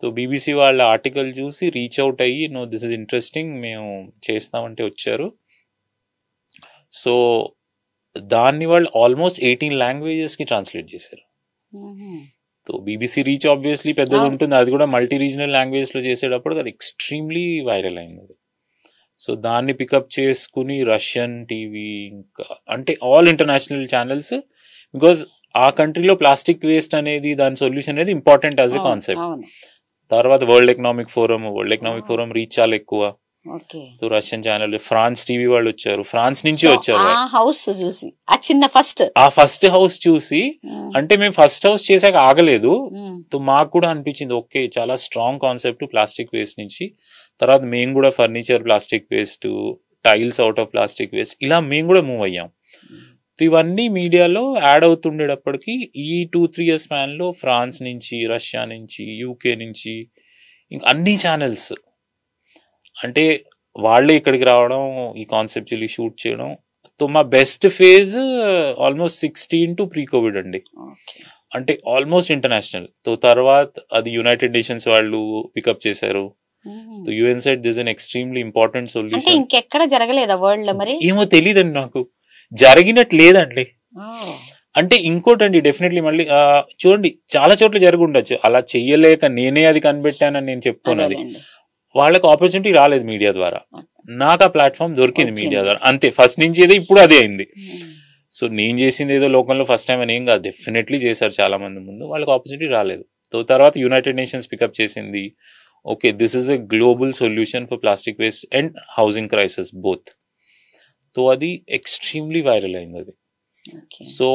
S2: సో BBC వాళ్ళ ఆర్టికల్ చూసి రీచ్ అవుట్ అయ్యి, నో దిస్ ఇస్ ఇంట్రెస్టింగ్, మేము చేస్తామంటే వచ్చారు. సో దాన్ని వాళ్ళు ఆల్మోస్ట్ 18 languages కి ట్రాన్స్లేట్ చేశారు. సో బీబీసీ రీచ్ ఆబ్వియస్లీ పెద్దది ఉంటుంది, అది కూడా మల్టీ రీజనల్ లాంగ్వేజ్ లో చేసేటప్పుడు అది ఎక్స్ట్రీమ్లీ వైరల్ అయింది. సో దాన్ని పికప్ చేసుకుని రష్యన్ టీవీ, ఇంకా అంటే ఆల్ ఇంటర్నేషనల్ ఛానల్స్, బికాజ్ ఆ కంట్రీలో ప్లాస్టిక్ వేస్ట్ అనేది దాని సొల్యూషన్ అనేది ఇంపార్టెంట్ యాజ్ ఎ కాన్సెప్ట్. తర్వాత వరల్డ్ ఎకనామిక్ ఫోరం రీచ్ చాలా ఎక్కువ. So Russian channel, France TV వాళ్ళు వచ్చారు, ఫ్రాన్స్ నుంచి వచ్చారు. ఆ ఫస్ట్ హౌస్ చూసి అంటే మేము ఫస్ట్ హౌస్ చేసాక ఆగలేదు. సో మాకు కూడా అనిపించింది ఓకే చాలా స్ట్రాంగ్ కాన్సెప్ట్ ప్లాస్టిక్ వేస్ట్ నుంచి. తర్వాత మేము కూడా furniture plastic waste, tiles out of plastic waste, ఇలా మేము కూడా మూవ్ అయ్యాం. ఇవన్నీ మీడియాలో యాడ్ అవుతుండేటప్పటికి ఈ 2-3 years స్పాన్ లో ఫ్రాన్స్ నుంచి, రష్యా నుంచి, యూకే నుంచి ఇంకా అన్ని ఛానల్స్ అంటే వాళ్ళే ఇక్కడికి రావడం, ఈ కాన్సెప్చువల్లీ షూట్ చేయడం. సో మా best phase almost 16 to pre-COVID అండి, అంటే ఆల్మోస్ట్ ఇంటర్నేషనల్. సో తర్వాత అది యునైటెడ్ నేషన్స్ వాళ్ళు పికప్ చేశారు. UN said this is an extremely important solution.
S1: ఇంకెక్కడ జరగలేదా వరల్డ్ లో? మరి
S2: ఏమో తెలియదండి నాకు, జరిగినట్టు లేదండి. అంటే ఇంకోటండి డెఫినెట్లీ మళ్ళీ చూడండి చాలా చోట్ల జరిగి ఉండొచ్చు, అలా చెయ్యలేక నేనే అది కనిపెట్టానని నేను చెప్పుకున్నది. వాళ్ళకి ఆపర్చునిటీ రాలేదు మీడియా ద్వారా, నాకు ఆ ప్లాట్ఫామ్ దొరికింది మీడియా ద్వారా, అంతే. ఫస్ట్ నుంచి ఏదో ఇప్పుడు అదే అయింది. సో నేను చేసింది ఏదో లోకంలో ఫస్ట్ టైం అని ఏం కాదు, డెఫినెట్లీ చేశారు చాలా మంది ముందు, వాళ్ళకి ఆపర్చునిటీ రాలేదు. సో తర్వాత యునైటెడ్ నేషన్స్ పికప్ చేసింది, okay this is a global solution for plastic waste and housing crisis both. So అది ఎక్స్ట్రీమ్లీ వైరల్ అయింది అది. సో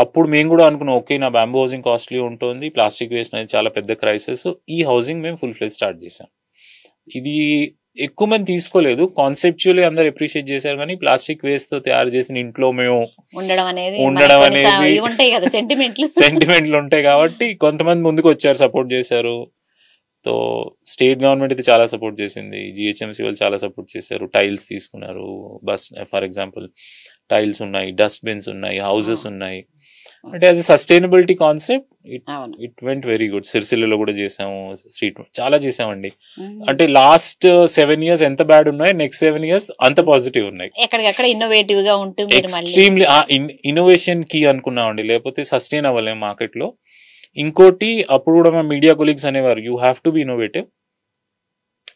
S2: అప్పుడు మేము కూడా అనుకున్నాం ఓకే నా బ్యాంబూ హౌసింగ్ కాస్ట్లీ ఉంటుంది, ప్లాస్టిక్ వేస్ట్ అనేది చాలా పెద్ద క్రైసిస్, ఈ హౌసింగ్ మేము ఫుల్ ఫ్లెజ్ స్టార్ట్ చేసాం. ఇది ఎక్కువ మంది తీసుకోలేదు, కాన్సెప్చువల్లీ అందరు అప్రిషియేట్ చేశారు, కానీ ప్లాస్టిక్ వేస్ట్ తో తయారు చేసిన ఇంట్లో మేము ఉండడం అనేది సెంటిమెంట్లు ఉంటాయి కాబట్టి కొంతమంది ముందుకు వచ్చారు, సపోర్ట్ చేశారు. సో స్టేట్ గవర్నమెంట్ అయితే చాలా సపోర్ట్ చేసింది, జిహెచ్ఎంసీ వాళ్ళు చాలా సపోర్ట్ చేశారు, టైల్స్ తీసుకున్నారు, బస్ ఫర్ ఎగ్జాంపుల్ టైల్స్ ఉన్నాయి, డస్ట్బిన్స్ ఉన్నాయి, హౌసెస్ ఉన్నాయి. అంటే as a sustainability concept it went very good. సిరిసిల్లలో కూడా చేసాము, స్ట్రీట్ చాలా చేసామండి. అంటే లాస్ట్ 7 years ఎంత బ్యాడ్ ఉన్నాయి, నెక్స్ట్ 7 years అంత పాజిటివ్ ఉన్నాయి.
S1: ఇన్నోవేటివ్ గా ఉంటుంది,
S2: ఎక్స్ట్రీమ్లీ ఇన్నోవేషన్ కీ అనుకున్నామండి, లేకపోతే సస్టైన్ అవ్వలేము మార్కెట్ లో. ఇంకోటి అప్పుడు కూడా మా మీడియా కొలీగ్స్ అనేవారు, you have to be innovative,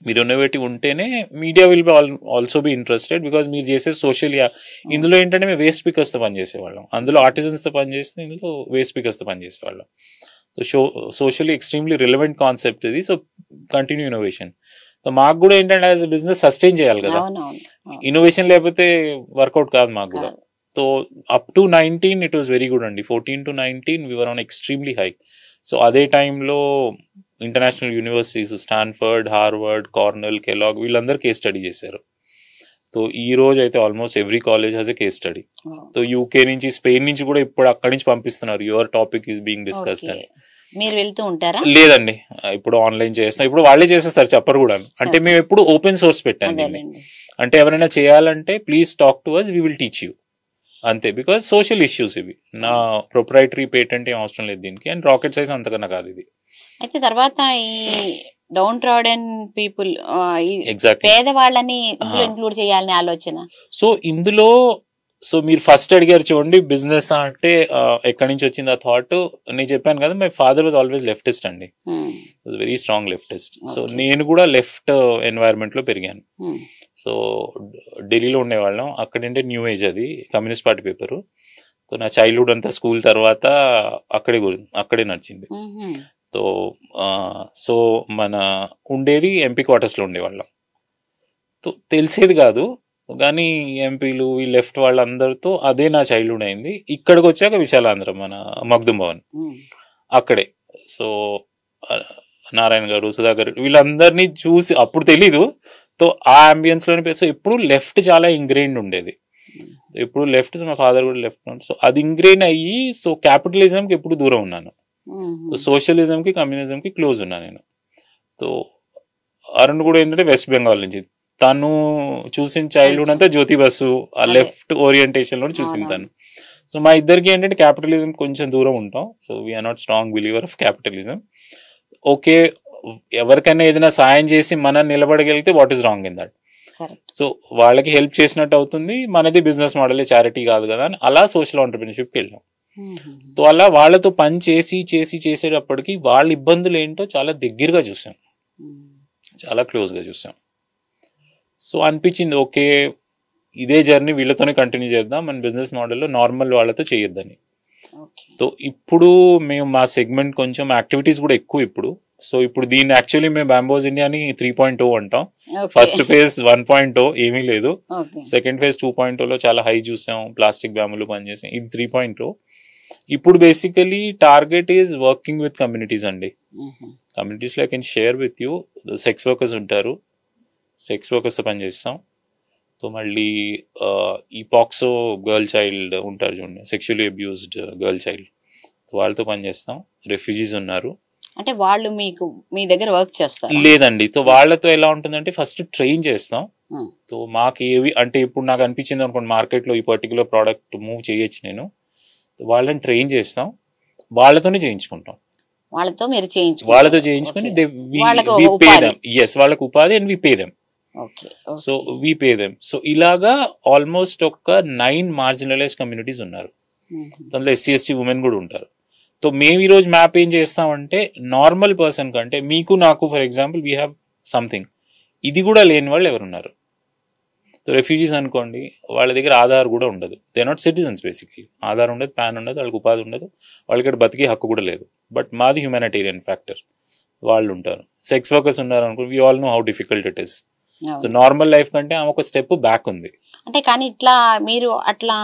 S2: మీరు ఇన్నోవేటివ్ ఉంటేనే media will be also be interested, because మీరు చేసే సోషల్. ఇందులో ఏంటంటే మేము వేస్ట్ పికర్స్ తో పనిచేసేవాళ్ళం, అందులో ఆర్టిజన్స్ తో పనిచేస్తే ఇందులో వేస్ట్ పికర్స్ తో పనిచేసేవాళ్ళం. So socially extremely relevant concept ఇది. So continue innovation. సో మాకు కూడా ఏంటంటే యాజ్ బిజినెస్ సస్టైన్ చేయాలి కదా, ఇన్నోవేషన్ లేకపోతే వర్కౌట్ కాదు మాకు కూడా. So up to 19 it was very good అండి. 14 to 19 we were on extremely high. So అదే టైంలో international universities Stanford, Harvard, Cornell, Kellogg వీళ్ళందరూ కేస్ స్టడీ చేశారు. సో ఈ రోజు అయితే almost every college has a case study. So UK నుంచి, Spain నుంచి కూడా ఇప్పుడు అక్కడి నుంచి పంపిస్తున్నారు, your topic is being discussed అని.
S1: మీరు వెళ్తూ ఉంటారా?
S2: లేదండి, ఇప్పుడు ఆన్లైన్ చేస్తాం, ఇప్పుడు వాళ్ళే చేసేస్తారు, చెప్పరు కూడా. అంటే మేము ఎప్పుడు ఓపెన్ సోర్స్ పెట్టాం దీన్ని, అంటే ఎవరైనా చేయాలంటే please talk to us, we will teach you అంతే. బికాజ్ సోషల్ ఇష్యూస్ ఇవి, నా ప్రొప్రైటరీ పేటెంట్ ఏం అవసరం లేదు దీనికి, అండ్ రాకెట్ సైన్స్ అంతకన్నా కాదు ఇది.
S1: అయితే తర్వాత ఈ డౌన్ ట్రాడెన్ పీపుల్, పేదవాళ్ళని ఇంక్లూడ్ చేయాలని ఆలోచన.
S2: సో ఇందులో మీరు ఫస్ట్ అడిగారు చూడండి బిజినెస్ అంటే ఎక్కడి నుంచి వచ్చింది ఆ థాట్. నేను చెప్పాను కదా, my father was always leftist అండి, వెరీ స్ట్రాంగ్ లెఫ్టిస్ట్. సో నేను కూడా లెఫ్ట్ ఎన్వైరన్మెంట్ లో పెరిగాను. సో ఢిల్లీలో ఉండేవాళ్ళం, అక్కడంటే న్యూ ఏజ్, అది కమ్యూనిస్ట్ పార్టీ పేపరు. సో నా చైల్డ్హుడ్ అంతా స్కూల్ తర్వాత అక్కడే నడిచింది. సో మన ఉండేది ఎంపీ క్వార్టర్స్ లో ఉండేవాళ్ళం. సో తెలిసేది కాదు, కానీ ఎంపీలు ఈ లెఫ్ట్ వాళ్ళందరితో అదే నా చైల్డ్హుడ్ అయింది. ఇక్కడికి వచ్చాక విశాలాంధ్ర, మన మగ్దుం భవన్ అక్కడే. సో నారాయణ గారు, సుధాకర్ వీళ్ళందరినీ చూసి అప్పుడు తెలీదు. సో ఆ అంబియన్స్ లోనే. సో ఎప్పుడు లెఫ్ట్ చాలా ఇంగ్రెయిన్డ్ ఉండేది, ఎప్పుడు లెఫ్ట్. మా ఫాదర్ కూడా లెఫ్ట్. సో అది ఇంగ్రెయిన్ అయ్యి, సో క్యాపిటలిజం కి ఎప్పుడు దూరం ఉన్నాను, సో సోషలిజం కి, కమ్యూనిజం కి క్లోజ్ ఉన్నా నేను. సో అరుణ్ కూడా ఏంటంటే వెస్ట్ బెంగాల్ నుంచి, తను చూసిన చైల్డ్హుడ్ అంతా జ్యోతి బసు ఆ లెఫ్ట్ ఓరియంటేషన్ లో చూసింది తను. సో మా ఇద్దరికి ఏంటంటే క్యాపిటలిజం కొంచెం దూరం ఉంటాం. So we are not strong believer of capitalism. Okay, ఎవరికైనా ఏదైనా సాయం చేసి మనం నిలబడగలిగితే what is wrong in that. So వాళ్ళకి హెల్ప్ చేసినట్టు అవుతుంది, మనది బిజినెస్ మోడల్ చారిటీ కాదు కదా అని అలా సోషల్ ఆంటర్‌ప్రెన్యూర్‌షిప్‌కి వెళ్ళాం. సో అలా వాళ్ళతో పని చేసేటప్పటికి వాళ్ళ ఇబ్బందులు ఏంటో చాలా దగ్గరగా చూసాం, చాలా క్లోజ్గా చూసాం. సో అనిపించింది ఓకే ఇదే జర్నీ వీళ్ళతోనే కంటిన్యూ చేద్దాం, మన బిజినెస్ మోడల్లో నార్మల్ వాళ్ళతో చేయొద్దని. సో ఇప్పుడు మేము మా సెగ్మెంట్ కొంచెం యాక్టివిటీస్ కూడా ఎక్కువ ఇప్పుడు. సో ఇప్పుడు దీన్ని యాక్చువల్లీ మేము బ్యాంబోస్ ఇండియాని 3.0 అంటాం. ఫస్ట్ ఫేజ్ 1.0 ఏమీ లేదు, సెకండ్ ఫేజ్ 2.0లో చాలా హై చూసాం, ప్లాస్టిక్ బ్యాంబులు పనిచేసాం. ఇది 3.0. ఇప్పుడు basically target is working with communities అండి. కమ్యూనిటీస్లో I can share with you, sex workers ఉంటారు, సెక్స్ వర్కర్స్తో పనిచేస్తాం. సో మళ్ళీ ఈ పాక్సో గర్ల్ చైల్డ్ ఉంటారు చూడండి, సెక్షువల్లీ అబ్యూస్డ్ గర్ల్ చైల్డ్, వాళ్ళతో పనిచేస్తాం. రెఫ్యూజీస్ ఉన్నారు.
S1: అంటే వాళ్ళు మీకు మీ దగ్గర వర్క్ చేస్తారు?
S2: లేదండి. సో వాళ్ళతో ఎలా ఉంటుందంటే ఫస్ట్ ట్రైన్ చేస్తాం. సో మాకు ఏవి అంటే ఇప్పుడు నాకు అనిపించింది అనుకోండి మార్కెట్లో ఈ పర్టికులర్ ప్రోడక్ట్ మూవ్ చేయొచ్చు నేను, వాళ్ళని ట్రైన్ చేస్తాం, వాళ్ళతోనే చేయించుకుంటాం.
S1: వాళ్ళతో
S2: చేయించుకొని వాళ్ళకి ఉపాధి and we pay them. So we pay them. So ఇలాగా ఆల్మోస్ట్ ఒక 9 మార్జినలైజ్ కమ్యూనిటీస్ ఉన్నారు, దాంట్లో SC/ST ఉమెన్ కూడా ఉంటారు. సో మేము ఈరోజు మ్యాప్ ఏం చేస్తామంటే నార్మల్ పర్సన్ కంటే మీకు నాకు for example we have something, ఇది కూడా లేని వాళ్ళు ఎవరున్నారు. సో రెఫ్యూజీస్ అనుకోండి, వాళ్ళ దగ్గర ఆధార్ కూడా ఉండదు, they not citizens basically. Aadhaar ఉండదు, పాన్ ఉండదు, వాళ్ళకి ఉపాధి ఉండదు, వాళ్ళకి బతికే హక్కు కూడా లేదు. బట్ మాది హ్యూమానిటేరియన్ ఫ్యాక్టర్, వాళ్ళు ఉంటారు. సెక్స్ వర్కర్స్ ఉన్నారు అనుకో, we all know how difficult it is. So normal life కంటే ఆమె ఒక స్టెప్ బ్యాక్ ఉంది.
S1: అంటే కానీ ఇట్లా మీరు అట్లా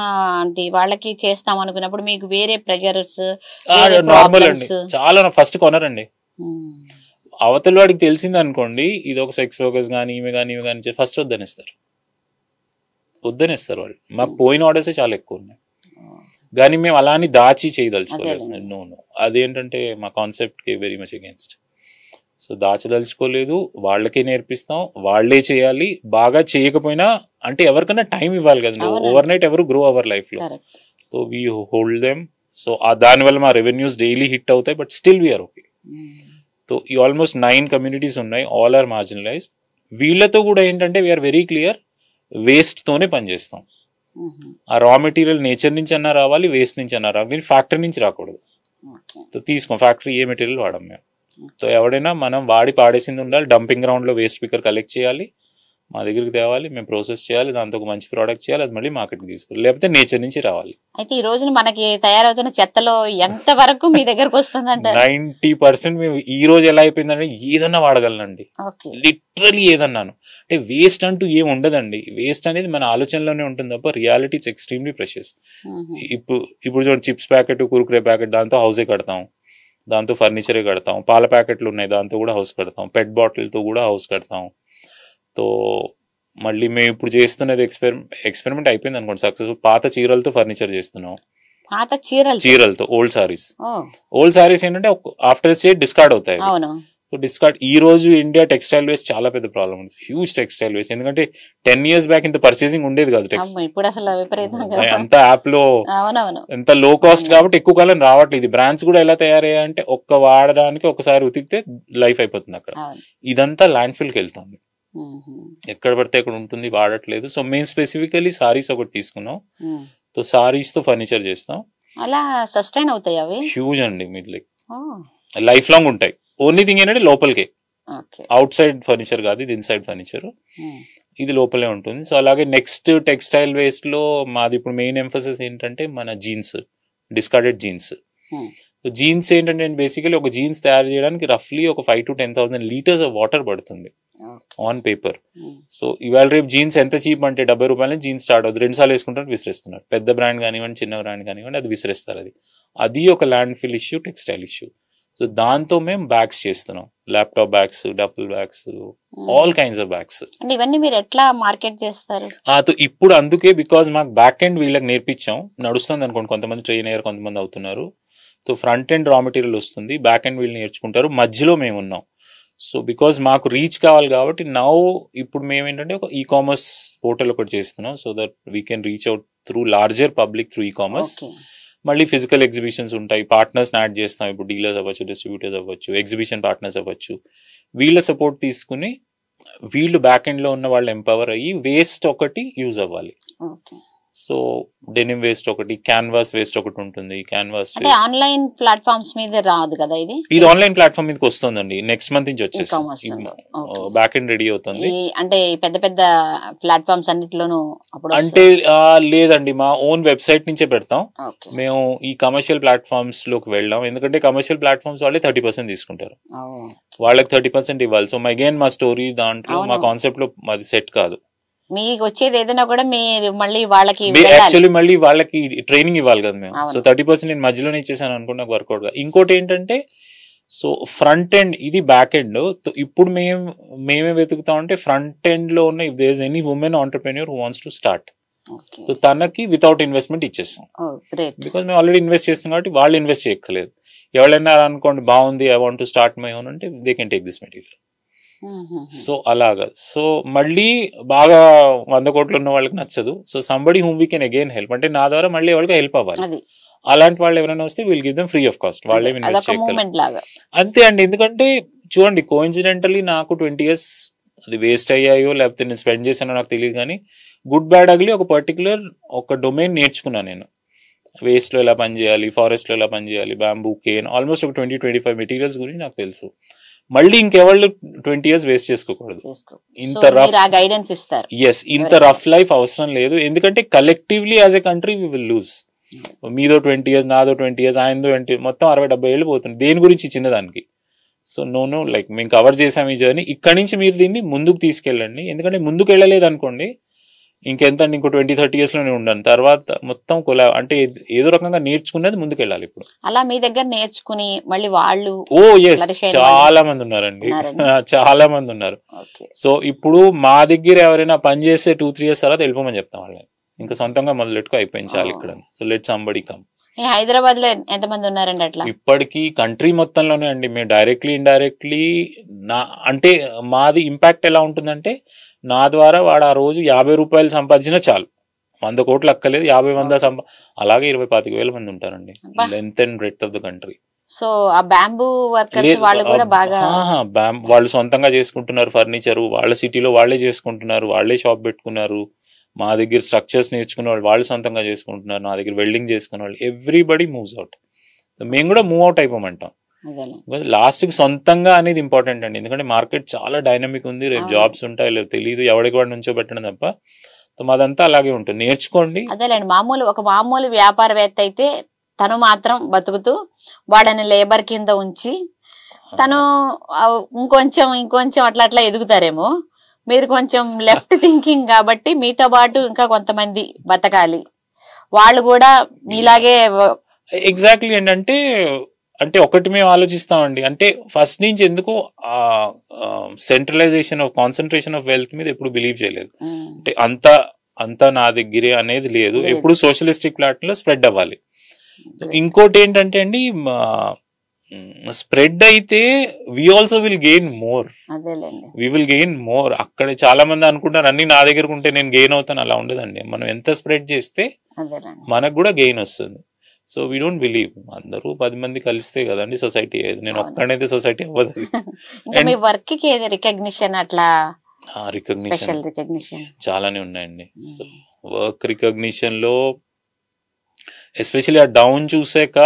S1: అంటే వాళ్ళకి చేస్తాం అనుకున్నప్పుడు మీకు వేరే ప్రెజర్స్
S2: నార్మల్ అండి, చాలా ఫస్ట్ కొనరండి. అవతల వాడికి తెలిసింది అనుకోండి ఇది ఒక సెక్స్ వర్కర్స్ కానీ ఈమె కానీ ఫస్ట్ వద్దనిస్తారు వాళ్ళు. మాకు పోయిన ఆర్డర్సే చాలా ఎక్కువ ఉన్నాయి, కానీ మేము అలా అని దాచి చేయదలుచుకోలేదు. నో అదేంటంటే మా కాన్సెప్ట్కి వెరీ మచ్ అగేన్స్ట్. సో దాచదలుచుకోలేదు, వాళ్ళకే నేర్పిస్తాం, వాళ్ళే చేయాలి. బాగా చేయకపోయినా అంటే ఎవరికైనా టైం ఇవ్వాలి కదా, ఓవర్ నైట్ ఎవరు గ్రో అవర్ లైఫ్ లో. So we hold them. So దానివల్ల మా రెవెన్యూస్ డైలీ హిట్ అవుతాయి, but still we're okay. So ఈ ఆల్మోస్ట్ 9 కమ్యూనిటీస్ ఉన్నాయి, ఆల్ ఆర్ మార్జినలైజ్డ్. వీళ్ళతో కూడా ఏంటంటే వీఆర్ వెరీ క్లియర్, వేస్ట్ తోనే పనిచేస్తాం. ఆ రా మెటీరియల్ నేచర్ నుంచి అన్నా రావాలి, వేస్ట్ నుంచి అన్నా రావాలి, ఫ్యాక్టరీ నుంచి రాకూడదు. సో తీసుకోం, ఫ్యాక్టరీ ఏ మెటీరియల్ వాడడం మేము. సో ఎవడైనా మనం వాడి పాడేసింది ఉండాలి, డంపింగ్ గ్రౌండ్ లో వేస్ట్ స్పీకర్ కలెక్ట్ చేయాలి, మా దగ్గరికి తేవాలి, మేము ప్రాసెస్ చేయాలి, దాంతో ఒక మంచి ప్రోడక్ట్ చేయాలి, అది మళ్ళీ మార్కెట్కి తీసుకోవాలి, లేకపోతే నేచర్ నుంచి రావాలి.
S1: అయితే ఈ రోజున మనకి తయారవుతున్న చెత్తలో ఎంత వరకు మీ దగ్గరకు వస్తుందంటే
S2: 90% మేము ఈ రోజు ఎలా అయిపోయిందంటే ఏదన్నా వాడగలనండి, లిటరలీ ఏదన్నాను. అంటే వేస్ట్ అంటూ ఏం ఉండదండి, వేస్ట్ అనేది మన ఆలోచనలోనే ఉంటుంది తప్ప రియాలిటీ ఇట్స్ ఎక్స్ట్రీమ్లీ ప్రెషియస్. ఇప్పుడు చూడండి, చిప్స్ ప్యాకెట్, కురుకురే ప్యాకెట్, దాంతో హౌసే కడతాం, దాంతో ఫర్నిచరే కడతాం. పాల ప్యాకెట్లు ఉన్నాయి, దాంతో కూడా హౌస్ కడతాం. పెట్ బాటిల్తో కూడా హౌస్ కడతాం. సో మళ్ళీ మేము ఇప్పుడు చేస్తున్నది ఎక్స్పెరిమెంట్ అయిపోయింది అనుకోండి, సక్సెస్ఫుల్. పాత చీరలతో ఫర్నిచర్ చేస్తున్నాం, చీరలతో. ఓల్డ్ సారీస్ ఏంటంటే ఆఫ్టర్ స్టేట్ డిస్కార్డ్ అవుతాయి. సో డిస్కార్డ్ ఈ రోజు ఇండియా టెక్స్టైల్ వేస్ట్ చాలా పెద్ద ప్రాబ్లం ఉంది, హ్యూజ్ టెక్స్టైల్ వేస్ట్. ఎందుకంటే 10 years బ్యాక్ ఇంత పర్చేసింగ్ ఉండేది కాదు టెక్స్టైల్, అంత యాప్ లో ఎంత లో కాస్ట్ కాబట్టి ఎక్కువ కాలం రావట్లేదు. బ్రాండ్స్ కూడా ఎలా తయారయ్యాయంటే వాడడానికి ఒకసారి ఉతికితే లైఫ్ అయిపోతుంది అక్కడ. ఇదంతా ల్యాండ్ ఫిల్ కి వెళ్తుంది, ఎక్కడ పడితే అక్కడ ఉంటుంది, వాడట్లేదు. సో మేము స్పెసిఫికలీ సారీస్ ఒకటి తీసుకున్నాం. సో సారీస్ తో ఫర్నిచర్ చేస్తాం.
S1: అలా సస్టైన్ అవుతాయి అవి,
S2: హ్యూజ్ అండి, మీరు లైఫ్ లాంగ్ ఉంటాయి. ఓన్లీ థింగ్ ఏంటంటే లోపలికే, అవుట్ సైడ్ ఫర్నిచర్ కాదు, ఇది ఇన్సైడ్ ఫర్నిచర్, ఇది లోపలే ఉంటుంది. సో అలాగే నెక్స్ట్ టెక్స్టైల్ వేస్ట్ లో మాది ఇప్పుడు మెయిన్ ఎంఫోసిస్ ఏంటంటే మన జీన్స్, డిస్కార్డెడ్ జీన్స్. జీన్స్ ఏంటంటే బేసికలీ ఒక జీన్స్ తయారు చేయడానికి రఫ్లీ ఒక 5,000 to 10,000 liters ఆఫ్ వాటర్ పడుతుంది ఆన్ పేపర్. సో ఇవాళ రేపు జీన్స్ ఎంత చీప్ అంటే 70 రూపాయల జీన్స్ స్టార్ట్ అవుతుంది, 2 సార్లు వేసుకుంటారు, విసిరేస్తున్నారు. పెద్ద బ్రాండ్ కానివ్వండి, చిన్న బ్రాండ్ కానివ్వండి, అది విసిరేస్తారు. అది ఒక land fill issue, textile issue. So దాంతో మేము బ్యాగ్స్ చేస్తున్నాం, laptop bags, duffel bags, all kinds of bags.
S1: ఇవన్నీ మీరు ఎట్లా మార్కెట్ చేస్తారు?
S2: ఇప్పుడు అందుకే బికాజ్ మాకు బ్యాక్ ఎండ్ వీళ్ళకి నేర్పించాం, నడుస్తుంది అనుకోండి. కొంతమంది ట్రైన్ అయ్యారు, కొంతమంది అవుతున్నారు. So front end raw material వస్తుంది, బ్యాక్ ఎండ్ వీళ్ళు నేర్చుకుంటారు, మధ్యలో మేము ఉన్నాం. సో బికాజ్ మాకు రీచ్ కావాలి కాబట్టి ఇప్పుడు మేము ఏంటంటే ఒక ఈ-కామర్స్ పోర్టల్ ఒకటి చేస్తున్నాం, so that we can reach out through larger public through e-commerce. మళ్ళీ ఫిజికల్ ఎగ్జిబిషన్స్ ఉంటాయి, పార్ట్నర్స్ యాడ్ చేస్తాం. ఇప్పుడు డీలర్స్ అవ్వచ్చు, డిస్ట్రిబ్యూటర్స్ అవ్వచ్చు, ఎగ్జిబిషన్ పార్ట్నర్స్ అవ్వచ్చు, వీళ్ళ సపోర్ట్ తీసుకుని వీళ్ళు బ్యాక్ ఎండ్ లో ఉన్న వాళ్ళు ఎంపవర్ అయ్యి వేస్ట్ ఒకటి యూజ్ అవ్వాలి. సో డెనిమ్ వేస్ట్ ఒకటి, క్యాన్వాస్ వేస్ట్ ఒకటి ఉంటుంది. క్యాన్వాస్
S1: ఆన్లైన్ ప్లాట్ఫామ్స్ మీద రాదు కదా ఇది?
S2: ఇది ఆన్లైన్ ప్లాట్ఫామ్ మీదకి వస్తుందండి, నెక్స్ట్ మంత్ నుంచి వచ్చేసి బ్యాక్ ఎండ్ రెడీ అవుతుంది.
S1: అంటే పెద్ద పెద్ద ప్లాట్ఫామ్స్ అన్నిట్లోనూ
S2: అంటే లేదండి, మా ఓన్ వెబ్సైట్ నుంచే పెడతాం మేము. ఈ కమర్షియల్ ప్లాట్ఫామ్స్ లోకి వెళ్ళాం, ఎందుకంటే కమర్షియల్ ప్లాట్ఫామ్స్ వాళ్ళే 30% తీసుకుంటారు, వాళ్ళకి 30% ఇవ్వాలి. సో అగైన్ మా స్టోరీ దాంట్లో మా కాన్సెప్ట్ లో అది సెట్ కాదు.
S1: మీకు వచ్చేది ఏదైనా కూడా మీరు మళ్ళీ వాళ్ళకి
S2: యాక్చువల్లీ మళ్ళీ వాళ్ళకి ట్రైనింగ్ ఇవ్వాలి కదా మేము. సో 30% నేను మధ్యలోనే ఇచ్చేసాను అనుకున్నా వర్కౌట్ గా. ఇంకోటి ఏంటంటే సో ఫ్రంట్ ఎండ్ ఇది బ్యాక్ ఎండ్. ఇప్పుడు మేమే వెతుకుతాం అంటే ఫ్రంట్ ఎండ్ లో ఉన్న if there is any women entrepreneur who wants to start, so తనకి వితౌట్ ఇన్వెస్ట్మెంట్ ఇచ్చేస్తాం. బికాస్ మేము ఆల్రెడీ ఇన్వెస్ట్ చేస్తాం కాబట్టి వాళ్ళు ఇన్వెస్ట్ చేయక్కర్లేదు. ఎవరైనా అనుకోండి బాగుంది I want to start my own అంటే they can take this material. So అలాగా. సో మళ్ళీ బాగా 100 కోట్లు ఉన్న వాళ్ళకి నచ్చదు. So somebody whom we can again help, అంటే నా ద్వారా మళ్ళీ ఎవరికి హెల్ప్ అవ్వాలి. అలాంటి వాళ్ళు ఎవరైనా వస్తే will give them free of cost, వాళ్ళే ఇన్వెస్ట్ చేయగలరు. అంతే అండి. ఎందుకంటే చూడండి కోఇన్సిడెంటలీ నాకు 20 years అది వేస్ట్ అయ్యాయో లేకపోతే నేను స్పెండ్ చేశానో నాకు తెలియదు, కానీ గుడ్ బ్యాడ్ అగ్లీ ఒక పర్టికులర్ ఒక డొమైన్ నేర్చుకున్నాను నేను. వేస్ట్ లో ఎలా పనిచేయాలి, ఫారెస్ట్ లో ఎలా పనిచేయాలి, బ్యాంబూ, కేన్, ఆల్మోస్ట్ ఒక 20-25 మెటీరియల్స్ గురించి నాకు తెలుసు. మళ్ళీ ఇంకెవాళ్ళు 20 years వేస్ట్ చేసుకోకూడదు. ఇంత రఫ్ లైఫ్ అవసరం లేదు, ఎందుకంటే collectively as a country we will lose. మీదో 20 years, నాదో 20 years, ఆయనదో 20, మొత్తం 60-70 ఏళ్ళు పోతుంది దేని గురించి చిన్నదానికి. సో నో లైక్ మేము కవర్ చేసాం ఈ జర్నీ. ఇక్కడి నుంచి మీరు దీన్ని ముందుకు తీసుకెళ్ళండి, ఎందుకంటే ముందుకు వెళ్ళలేదు అనుకోండి ఇంకెంత ఇంకో 20-30 years లోనే ఉండను, తర్వాత మొత్తం అంటే ఏదో రకంగా నేర్చుకునేది ముందుకు వెళ్ళాలి. ఇప్పుడు అలా మీ దగ్గర నేర్చుకుని మళ్ళీ వాళ్ళు చాలా మంది ఉన్నారండి, చాలా మంది ఉన్నారు. సో ఇప్పుడు మా దగ్గర ఎవరైనా పని చేస్తే 2-3 years తర్వాత వెళ్ళిపోమని చెప్తాం వాళ్ళని, ఇంకా సొంతంగా మొదలెట్టుకో అయిపోయించాలి ఇక్కడ. So let somebody come. Hyderabad లో ఎంతమంది ఉన్నారండి అట్లా? ఇప్పటికీ కంట్రీ మొత్తంలోనే అండి. మేము డైరెక్ట్లీ ఇండైరెక్ట్లీ అంటే మాది ఇంపాక్ట్ ఎలా ఉంటుందంటే నా ద్వారా వాడు ఆ రోజు 50 రూపాయలు సంపాదించినా చాలు, 100 కోట్లు అక్కలేదు, 50 అలాగే 20-25 మంది ఉంటారండి length and breadth of the country. So ఆ బ్యాంబూ వర్కర్స్ వాళ్ళు కూడా బాగా వాళ్ళు సొంతంగా చేసుకుంటున్నారు ఫర్నిచర్, వాళ్ళ సిటీలో వాళ్ళే చేసుకుంటున్నారు, వాళ్ళే షాప్ పెట్టుకున్నారు. మా దగ్గర స్ట్రక్చర్స్ నేర్చుకునే వాళ్ళు సొంతంగా చేసుకుంటున్నారు, నా దగ్గర వెల్డింగ్ చేసుకునే వాళ్ళు, ఎవ్రీబడి మూవ్స్ అవుట్. మేము కూడా మూవ్ అవుట్ అయిపోమంటాం. లాస్ట్ కి సొంతంగా అనేది ఇంపార్టెంట్ అండి, ఎందుకంటే మార్కెట్ చాలా డైనమిక్ ఉంది, రేపు జాబ్స్ ఉంటాయి లేదు తెలియదు, ఎవరికి వాడు నుంచో పెట్టడం తప్ప. మాదంతా అలాగే ఉంటుంది, నేర్చుకోండి. అదేలేండి, మామూలు వ్యాపారవేత్త అయితే తను మాత్రం బతుకుతూ వాడని లేబర్ కింద ఉంచి తను ఇంకొంచెం అట్లా ఎదుగుతారేమో. మీరు కొంచెం లెఫ్ట్ థింకింగ్ కాబట్టి మీతో పాటు ఇంకా కొంతమంది బతకాలి, వాళ్ళు కూడా మీలాగే. ఎగ్జాక్ట్లీ ఏంటంటే అంటే ఒకటి మేము ఆలోచిస్తామండి, అంటే ఫస్ట్ నుంచి ఎందుకు centralisation of concentration of wealth మీద ఎప్పుడు బిలీవ్ చేయలేదు. అంటే అంతా నా దగ్గరే అనేది లేదు, ఎప్పుడు సోషలిస్టిక్ ప్లాట్ఫామ్ లో స్ప్రెడ్ అవ్వాలి. ఇంకోటి ఏంటంటే అండి స్ప్రెడ్ అయితే we also will gain more, we will gain more. అక్కడ చాలా మంది అనుకుంటారు అన్ని నా దగ్గరకు ఉంటే నేను గెయిన్ అవుతాను, అలా ఉండదండి. మనం ఎంత స్ప్రెడ్ చేస్తే మనకు కూడా గెయిన్ వస్తుంది. సో వీ డోంట్ బిలీవ్ అందరూ 10 మంది కలిస్తే కదండి సొసైటీ అయ్యేది, నేను ఒక్కడైతే సొసైటీ అవ్వదు. రికగ్నిషన్ చాలానే ఉన్నాయండి. సో వర్క్ రికగ్నిషన్ లో ఎస్పెషల్లీ ఆ డౌన్ చూసాక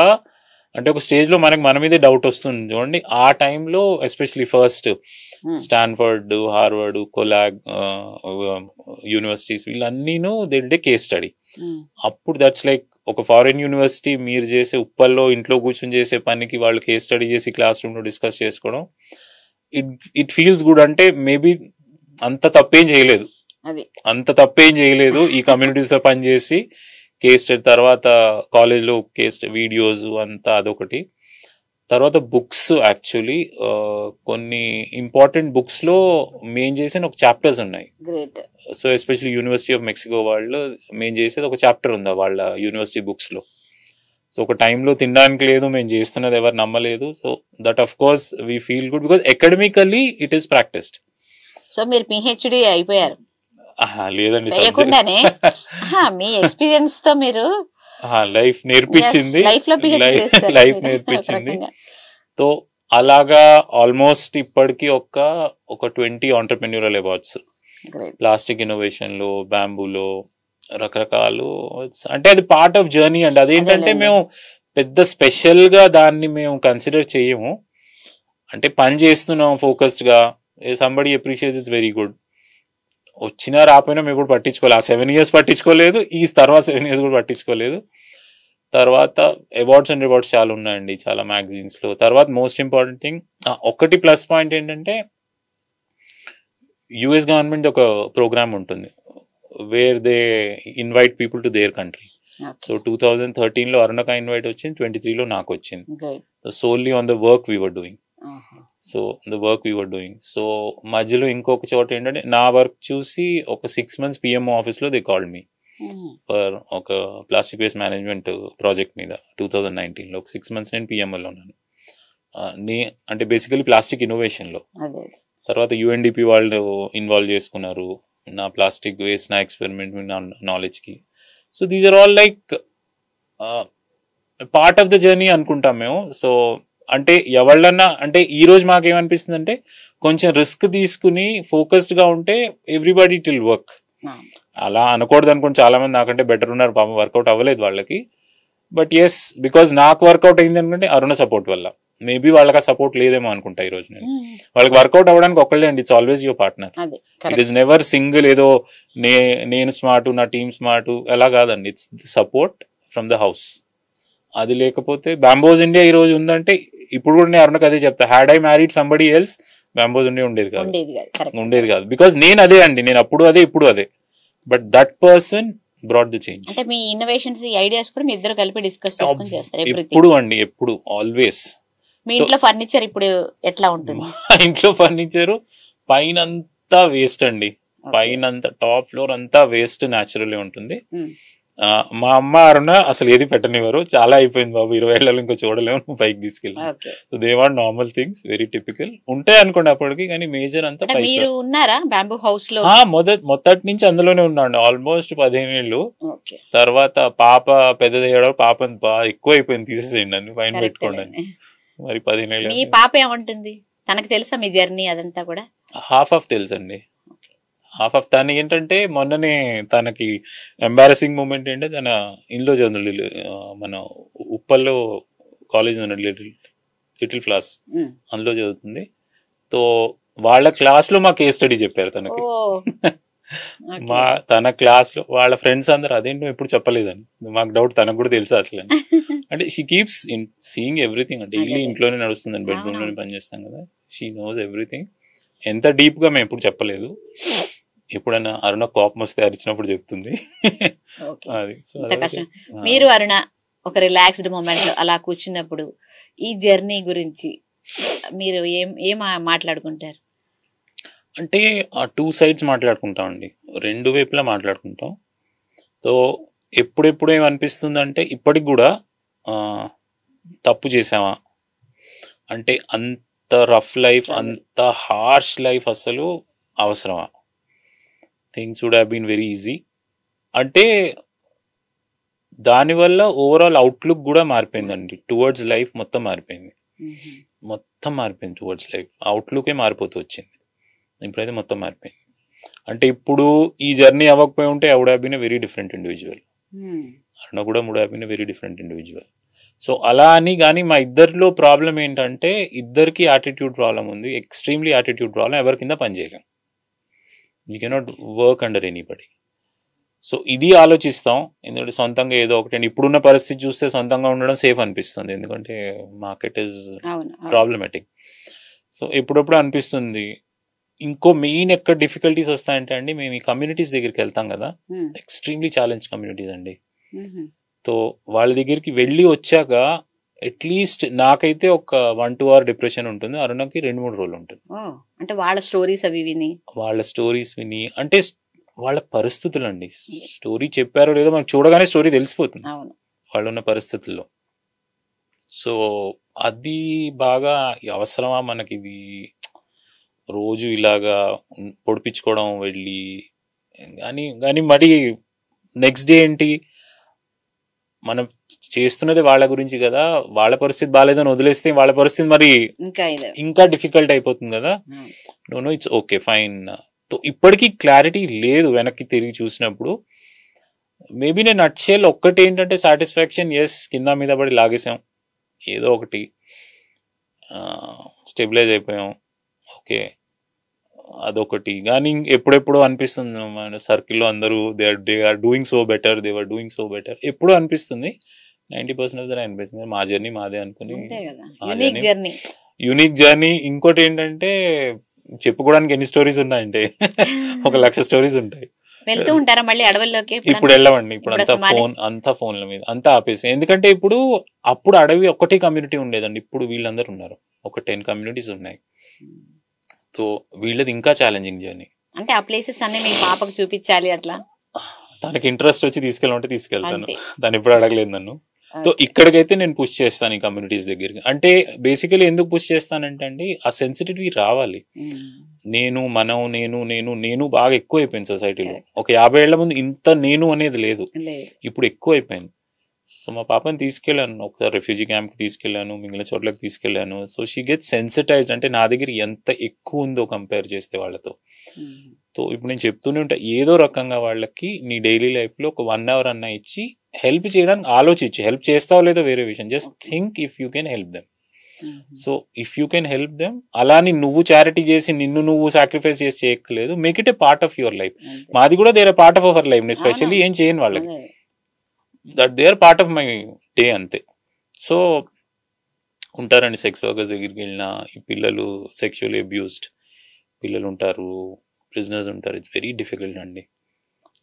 S2: అంటే ఒక స్టేజ్ లో మన మీదే డౌట్ వస్తుంది చూడండి. ఆ టైంలో especially first Stanford, Harvard, Kellogg universities వీళ్ళన్నీను దే డే కేస్ స్టడీ. అప్పుడు దట్స్ లైక్ ఒక ఫారిన్ యూనివర్సిటీ మీరు చేసే ఉప్పల్లో ఇంట్లో కూర్చొని చేసే పనికి వాళ్ళు కేస్ స్టడీ చేసి క్లాస్ రూమ్ లో డిస్కస్ చేసుకోవడం, ఇట్ ఫీల్స్ గుడ్. అంటే మేబీ అంత తప్పేం చేయలేదు ఈ కమ్యూనిటీస్ లో పనిచేసి కేస్ స్టడీ. తర్వాత కాలేజ్లో కేస్ వీడియోస్ అంతా అదొకటి. తర్వాత బుక్స్, యాక్చువల్లీ కొన్ని ఇంపార్టెంట్ బుక్స్ లో మేము చేసిన ఒక చాప్టర్స్ ఉన్నాయి. So especially university of Mexico వాళ్ళు మేము చేసేది ఒక చాప్టర్ ఉందా వాళ్ళ యూనివర్సిటీ బుక్స్ లో. సో ఒక టైంలో తినడానికి లేదు, మేము చేస్తున్నది ఎవరు నమ్మలేదు. So that of course we feel good because academically it is practised. సో మీరు పిహెచ్డి అయిపోయారు? లేదండి, మీ ఎక్స్పీరియన్స్ తో మీరు లైఫ్ నేర్పించింది. సో అలాగా ఆల్మోస్ట్ ఇప్పటికి ఒక 20 ఆంటర్‌ప్రెన్యూరల్ అవార్డ్స్, ప్లాస్టిక్ ఇన్నోవేషన్లో, బ్యాంబూలో, రకరకాలు. అంటే అది పార్ట్ ఆఫ్ జర్నీ అండి. అదేంటంటే మేము పెద్ద స్పెషల్ గా దాన్ని మేము కన్సిడర్ చేయము. అంటే పని చేస్తున్నాం ఫోకస్డ్ గా, somebody appreciates it's very good. వచ్చినా రాపోయినా మేము కూడా పట్టించుకోలేదు. ఆ 7 years పట్టించుకోలేదు, ఈ తర్వాత 7 years కూడా పట్టించుకోలేదు. తర్వాత అవార్డ్స్ అండ్ రివార్డ్స్ చాలా ఉన్నాయండి, చాలా మ్యాగజైన్స్ లో. తర్వాత మోస్ట్ ఇంపార్టెంట్ థింగ్, ఒకటి ప్లస్ పాయింట్ ఏంటంటే యుఎస్ గవర్నమెంట్ ఒక ప్రోగ్రామ్ ఉంటుంది where they invite people to their country. So 2013లో అరుణక ఇన్వైట్ వచ్చింది, 23లో నాకు వచ్చింది. Solely on the work we were doing. So మధ్యలో ఇంకొక చోట ఏంటంటే నా వర్క్ చూసి ఒక 6 months పిఎంఓ ఆఫీస్లో దే కాల్డ్ మీ ఫర్ ఒక ప్లాస్టిక్ వేస్ట్ మేనేజ్మెంట్ ప్రాజెక్ట్ మీద 2019లో. ఒక 6 months నేను పిఎంఓలో ఉన్నాను. అంటే బేసికలీ ప్లాస్టిక్ ఇన్నోవేషన్లో. తర్వాత యుఎన్డిపి వాళ్ళు ఇన్వాల్వ్ చేసుకున్నారు నా ప్లాస్టిక్ వేస్ట్, నా ఎక్స్పెరిమెంట్, నా నాలెడ్జ్కి. So these are all like part of the journey అనుకుంటాం మేము. సో అంటే ఎవళ్ళన్నా, అంటే ఈ రోజు మాకేమనిపిస్తుంది అంటే కొంచెం రిస్క్ తీసుకుని ఫోకస్డ్ గా ఉంటే ఎవ్రీబడి ఇట్ విల్ వర్క్. అలా అనకూడదు అనుకోండి, చాలా మంది నాకంటే బెటర్ ఉన్నారు, పాపం వర్కౌట్ అవ్వలేదు వాళ్ళకి. బట్ ఎస్, బికాస్ నాకు వర్కౌట్ అయింది అనుకుంటే అరుణ సపోర్ట్ వల్ల. మేబీ వాళ్ళకి ఆ సపోర్ట్ లేదేమో అనుకుంటా ఈ రోజు నేను. వాళ్ళకి వర్కౌట్ అవ్వడానికి ఒక్కళ్ళే అండి, it's always your partner. It is never single, ఏదో నేను స్మార్ట్, నా టీమ్ స్మార్ట్, ఎలా కాదండి. It's the support from the house. అది లేకపోతే బ్యాంబోస్ ఇండియా ఈ రోజు ఉందంటే, ఇప్పుడు కూడా నేను అరుణకు అదే చెప్తా, had I married somebody else bamboos India ఉండేది కాదు. బికాస్ నేను అదే అండి, నేను అప్పుడు అదే ఇప్పుడు అదే. But that person brought the change.
S1: అంటే మీ ఇన్నోవేషన్స్, ఐడియాస్ కూడా మీ ఇద్దరు కలిపి డిస్కస్ చేసుకొని చేస్తారు
S2: ఎప్పుడు అండి, ఎప్పుడు, ఆల్వేస్.
S1: మీ ఇంట్లో ఫర్నిచర్ ఇప్పుడు ఎట్లా ఉంటుంది?
S2: మా ఇంట్లో ఫర్నిచర్ పైన అంతా వేస్ట్ అండి, పైన అంతా టాప్ ఫ్లోర్ అంతా వేస్ట్ న్యాచురల్లీ ఉంటుంది. మా అమ్మ అరుణ అసలు ఏది పెట్టనివ్వరు, చాలా అయిపోయింది బాబు, 20 ఏళ్ళలో ఇంకో చూడలేము, పైకి తీసుకెళ్ళి. So they want normal things, very typical ఉంటాయి అనుకోండి అప్పటికి, కానీ మేజర్ అంతా పైకి.
S1: మీరు ఉన్నారా బ్యాంబూ హౌస్ లో?
S2: మొదటి నుంచి అందులోనే ఉన్నాండి, ఆల్మోస్ట్ 15 ఏళ్ళు. తర్వాత పాప పెద్దదయ్యాడు, పాప బాగా ఎక్కువ అయిపోయింది, తీసేసేయండి అని పైన పెట్టుకోండి. మరి 15 ఏళ్ళు.
S1: మీ పాప ఏమంటుంది? తనకు తెలుసా మీ జర్నీ అదంతా కూడా?
S2: హాఫ్ తెలుసండి, హాఫ్ ఆఫ్. తను ఏంటంటే మొన్ననే తనకి ఎంబారసింగ్ మూమెంట్ ఏంటంటే, తన ఇంట్లో చదువు మన ఉప్పల్లో కాలేజ్ ఉంది, లిటిల్ ఫ్లాస్, అందులో చదువుతుంది. సో వాళ్ళ క్లాస్ లో మా కేస్ స్టడీ చెప్పారు తనకి. తన క్లాస్ లో వాళ్ళ ఫ్రెండ్స్ అందరు అదేంటో ఎప్పుడు చెప్పలేదని, మాకు డౌట్, తనకు కూడా తెలుసా అసలు. అంటే షీ కీప్స్ సీయింగ్ ఎవ్రీథింగ్. అంటే డైలీ ఇంట్లోనే నడుస్తుందని, బెడ్రూమ్ లోనే పనిచేస్తాం కదా, షీ నోస్ ఎవ్రీథింగ్. ఎంత డీప్ గా మేము ఎప్పుడు చెప్పలేదు. ఎప్పుడైనా అరుణ కోపం వస్తే అరిచినప్పుడు చెప్తుంది.
S1: మీరు అరుణ ఒక రిలాక్స్డ్ మూమెంట్ అలా కూర్చున్నప్పుడు ఈ జర్నీ గురించి మీరు ఏం మాట్లాడుకుంటారు?
S2: అంటే ఆ 2 sides మాట్లాడుకుంటాం అండి, 2 వైపులా మాట్లాడుకుంటాం. సో ఎప్పుడెప్పుడు ఏమనిపిస్తుంది అంటే, ఇప్పటికి కూడా తప్పు చేసామా, అంటే అంత రఫ్ లైఫ్, అంత హార్ష్ లైఫ్ అసలు అవసరమా? Things would have been very easy. అంటే దానివల్ల ఓవరాల్ అవుట్లుక్ కూడా మారిపోయిందండి, టువర్డ్స్ లైఫ్ మొత్తం మారిపోయింది, టువర్డ్స్ లైఫ్ అవుట్లుకే మారిపోతూ వచ్చింది. ఇప్పుడైతే మొత్తం మారిపోయింది. అంటే ఇప్పుడు ఈ జర్నీ అవ్వకపోయి ఉంటే I would have been a very different individual. Aruna కూడా would have been a very different individual. So అలా అని, కానీ మా ఇద్దరిలో ప్రాబ్లం ఏంటంటే, ఇద్దరికి యాటిట్యూడ్ ప్రాబ్లం ఉంది, ఎక్స్ట్రీమ్లీ యాటిట్యూడ్ ప్రాబ్లం. ఎవరి కింద పని చేయలేం, you cannot work under anybody. So ఇది ఆలోచిస్తాం, ఎందుకంటే సొంతంగా ఏదో ఒకటి. ఇప్పుడున్న పరిస్థితి చూస్తే సొంతంగా ఉండడం సేఫ్ అనిపిస్తుంది, ఎందుకంటే మార్కెట్ ఈజ్ ప్రాబ్లమాటిక్. సో ఎప్పుడప్పుడు అనిపిస్తుంది. ఇంకో మెయిన్ ఎక్కడ డిఫికల్టీస్ వస్తాయంటే అండి, మేము ఈ కమ్యూనిటీస్ దగ్గరికి వెళ్తాం కదా, ఎక్స్ట్రీమ్లీ ఛాలెంజ్ కమ్యూనిటీస్ అండి. సో వాళ్ళ దగ్గరికి వెళ్ళి వచ్చాక అట్లీస్ట్ నాకైతే ఒక 1-2 hour డిప్రెషన్ ఉంటుంది, అరుణకి 2-3 రోజులు ఉంటుంది.
S1: అంటే వాళ్ళ స్టోరీస్
S2: విని, అంటే వాళ్ళ పరిస్థితులు అండి. స్టోరీ చెప్పారో లేదో మనకు చూడగానే స్టోరీ తెలిసిపోతుంది వాళ్ళు ఉన్న పరిస్థితుల్లో. సో అది బాగా అవసరమా మనకి, ఇది రోజు ఇలాగా పొడిపించుకోవడం వెళ్ళి, కానీ మరి నెక్స్ట్ డే ఏంటి, మనం చేస్తున్నది వాళ్ళ గురించి కదా, వాళ్ళ పరిస్థితి బాగాలేదని వదిలేస్తే వాళ్ళ పరిస్థితి మరి ఇంకా డిఫికల్ట్ అయిపోతుంది కదా. No it's okay fine. ఇప్పటికీ క్లారిటీ లేదు వెనక్కి తిరిగి చూసినప్పుడు. మేబీ నేను నట్షెల్ ఒక్కటి ఏంటంటే సాటిస్ఫాక్షన్, ఎస్ కింద మీద పడి లాగేసాం ఏదో ఒకటి, స్టెబిలైజ్ అయిపోయాం, ఓకే అదొకటి. కానీ ఎప్పుడెప్పుడు అనిపిస్తుంది మన సర్కిల్లో అందరూ they are doing so better, they are doing so better ఎప్పుడు అనిపిస్తుంది. 90% ఆఫ్ ద అనిపిస్తుంది మా జర్నీ మాదే అనుకుని, యూనిక్ జర్నీ. ఇంకోటి ఏంటంటే చెప్పుకోవడానికి ఎన్ని స్టోరీస్ ఉన్నాయంటే 1,00,000 స్టోరీస్ ఉంటాయి.
S1: వెళ్తూ ఉంటారా మళ్ళీ అడవుల్లోకి?
S2: ఇప్పుడు వెళ్ళమండి, ఇప్పుడు అంతా ఫోన్ల మీద అంతా ఆపేసి. ఎందుకంటే అప్పుడు అడవి ఒక్కటే కమ్యూనిటీ ఉండేదండి, ఇప్పుడు వీళ్ళందరూ ఉన్నారు, ఒక 10 కమ్యూనిటీస్ ఉన్నాయి. సో వీళ్ళది ఇంకా ఛాలెంజింగ్ జర్నీ.
S1: అంటే ఆ ప్లేసెస్ అన్ని మీ పాపకు చూపించాలి, అట్లా
S2: తనకి ఇంట్రెస్ట్ వచ్చి తీసుకెళ్ళమంటే తీసుకెళ్తాను, తను ఎప్పుడు అడగలేదు నన్ను. సో ఇక్కడికైతే నేను పుష్ చేస్తాను ఈ కమ్యూనిటీస్ దగ్గరికి. అంటే బేసికలీ ఎందుకు పుష్ చేస్తానంటే అండి, ఆ సెన్సిటివిటీ రావాలి. నేను బాగా ఎక్కువ అయిపోయింది సొసైటీలో. ఒక 50 ఏళ్ల ముందు ఇంత నేను అనేది లేదు, ఇప్పుడు ఎక్కువ అయిపోయింది. సో మా పాపని తీసుకెళ్ళాను, ఒకసారి రెఫ్యూజీ క్యాంప్కి తీసుకెళ్ళాను, మిగిలిన చోట్లకి తీసుకెళ్ళాను. సో షీ గెట్ సెన్సిటైజ్డ్, అంటే నా దగ్గర ఎంత ఎక్కువ ఉందో కంపేర్ చేస్తే వాళ్ళతో. సో ఇప్పుడు నేను చెప్తూనే ఉంటా, ఏదో రకంగా వాళ్ళకి నీ డైలీ లైఫ్లో ఒక 1 hour అన్నా ఇచ్చి హెల్ప్ చేయడానికి ఆలోచించి, హెల్ప్ చేస్తావో లేదో వేరే విషయం, just think if you can help them. So if you can help them, అలాని నువ్వు చారిటీ చేసి నిన్ను నువ్వు సాక్రిఫైస్ చేసి చేయక్కలేదు, make it a part of your life. మాది కూడా their part of our life, నేను స్పెషల్లీ ఏం చేయను వాళ్ళకి, that they are part of my day అంతే. సో ఉంటారండి సెక్స్ వర్కర్స్ దగ్గరికి వెళ్ళిన ఈ పిల్లలు, సెక్షువల్లీ అబ్యూస్డ్ పిల్లలు ఉంటారు, ప్రిజనర్స్ ఉంటారు. ఇట్స్ వెరీ డిఫికల్ట్ అండి,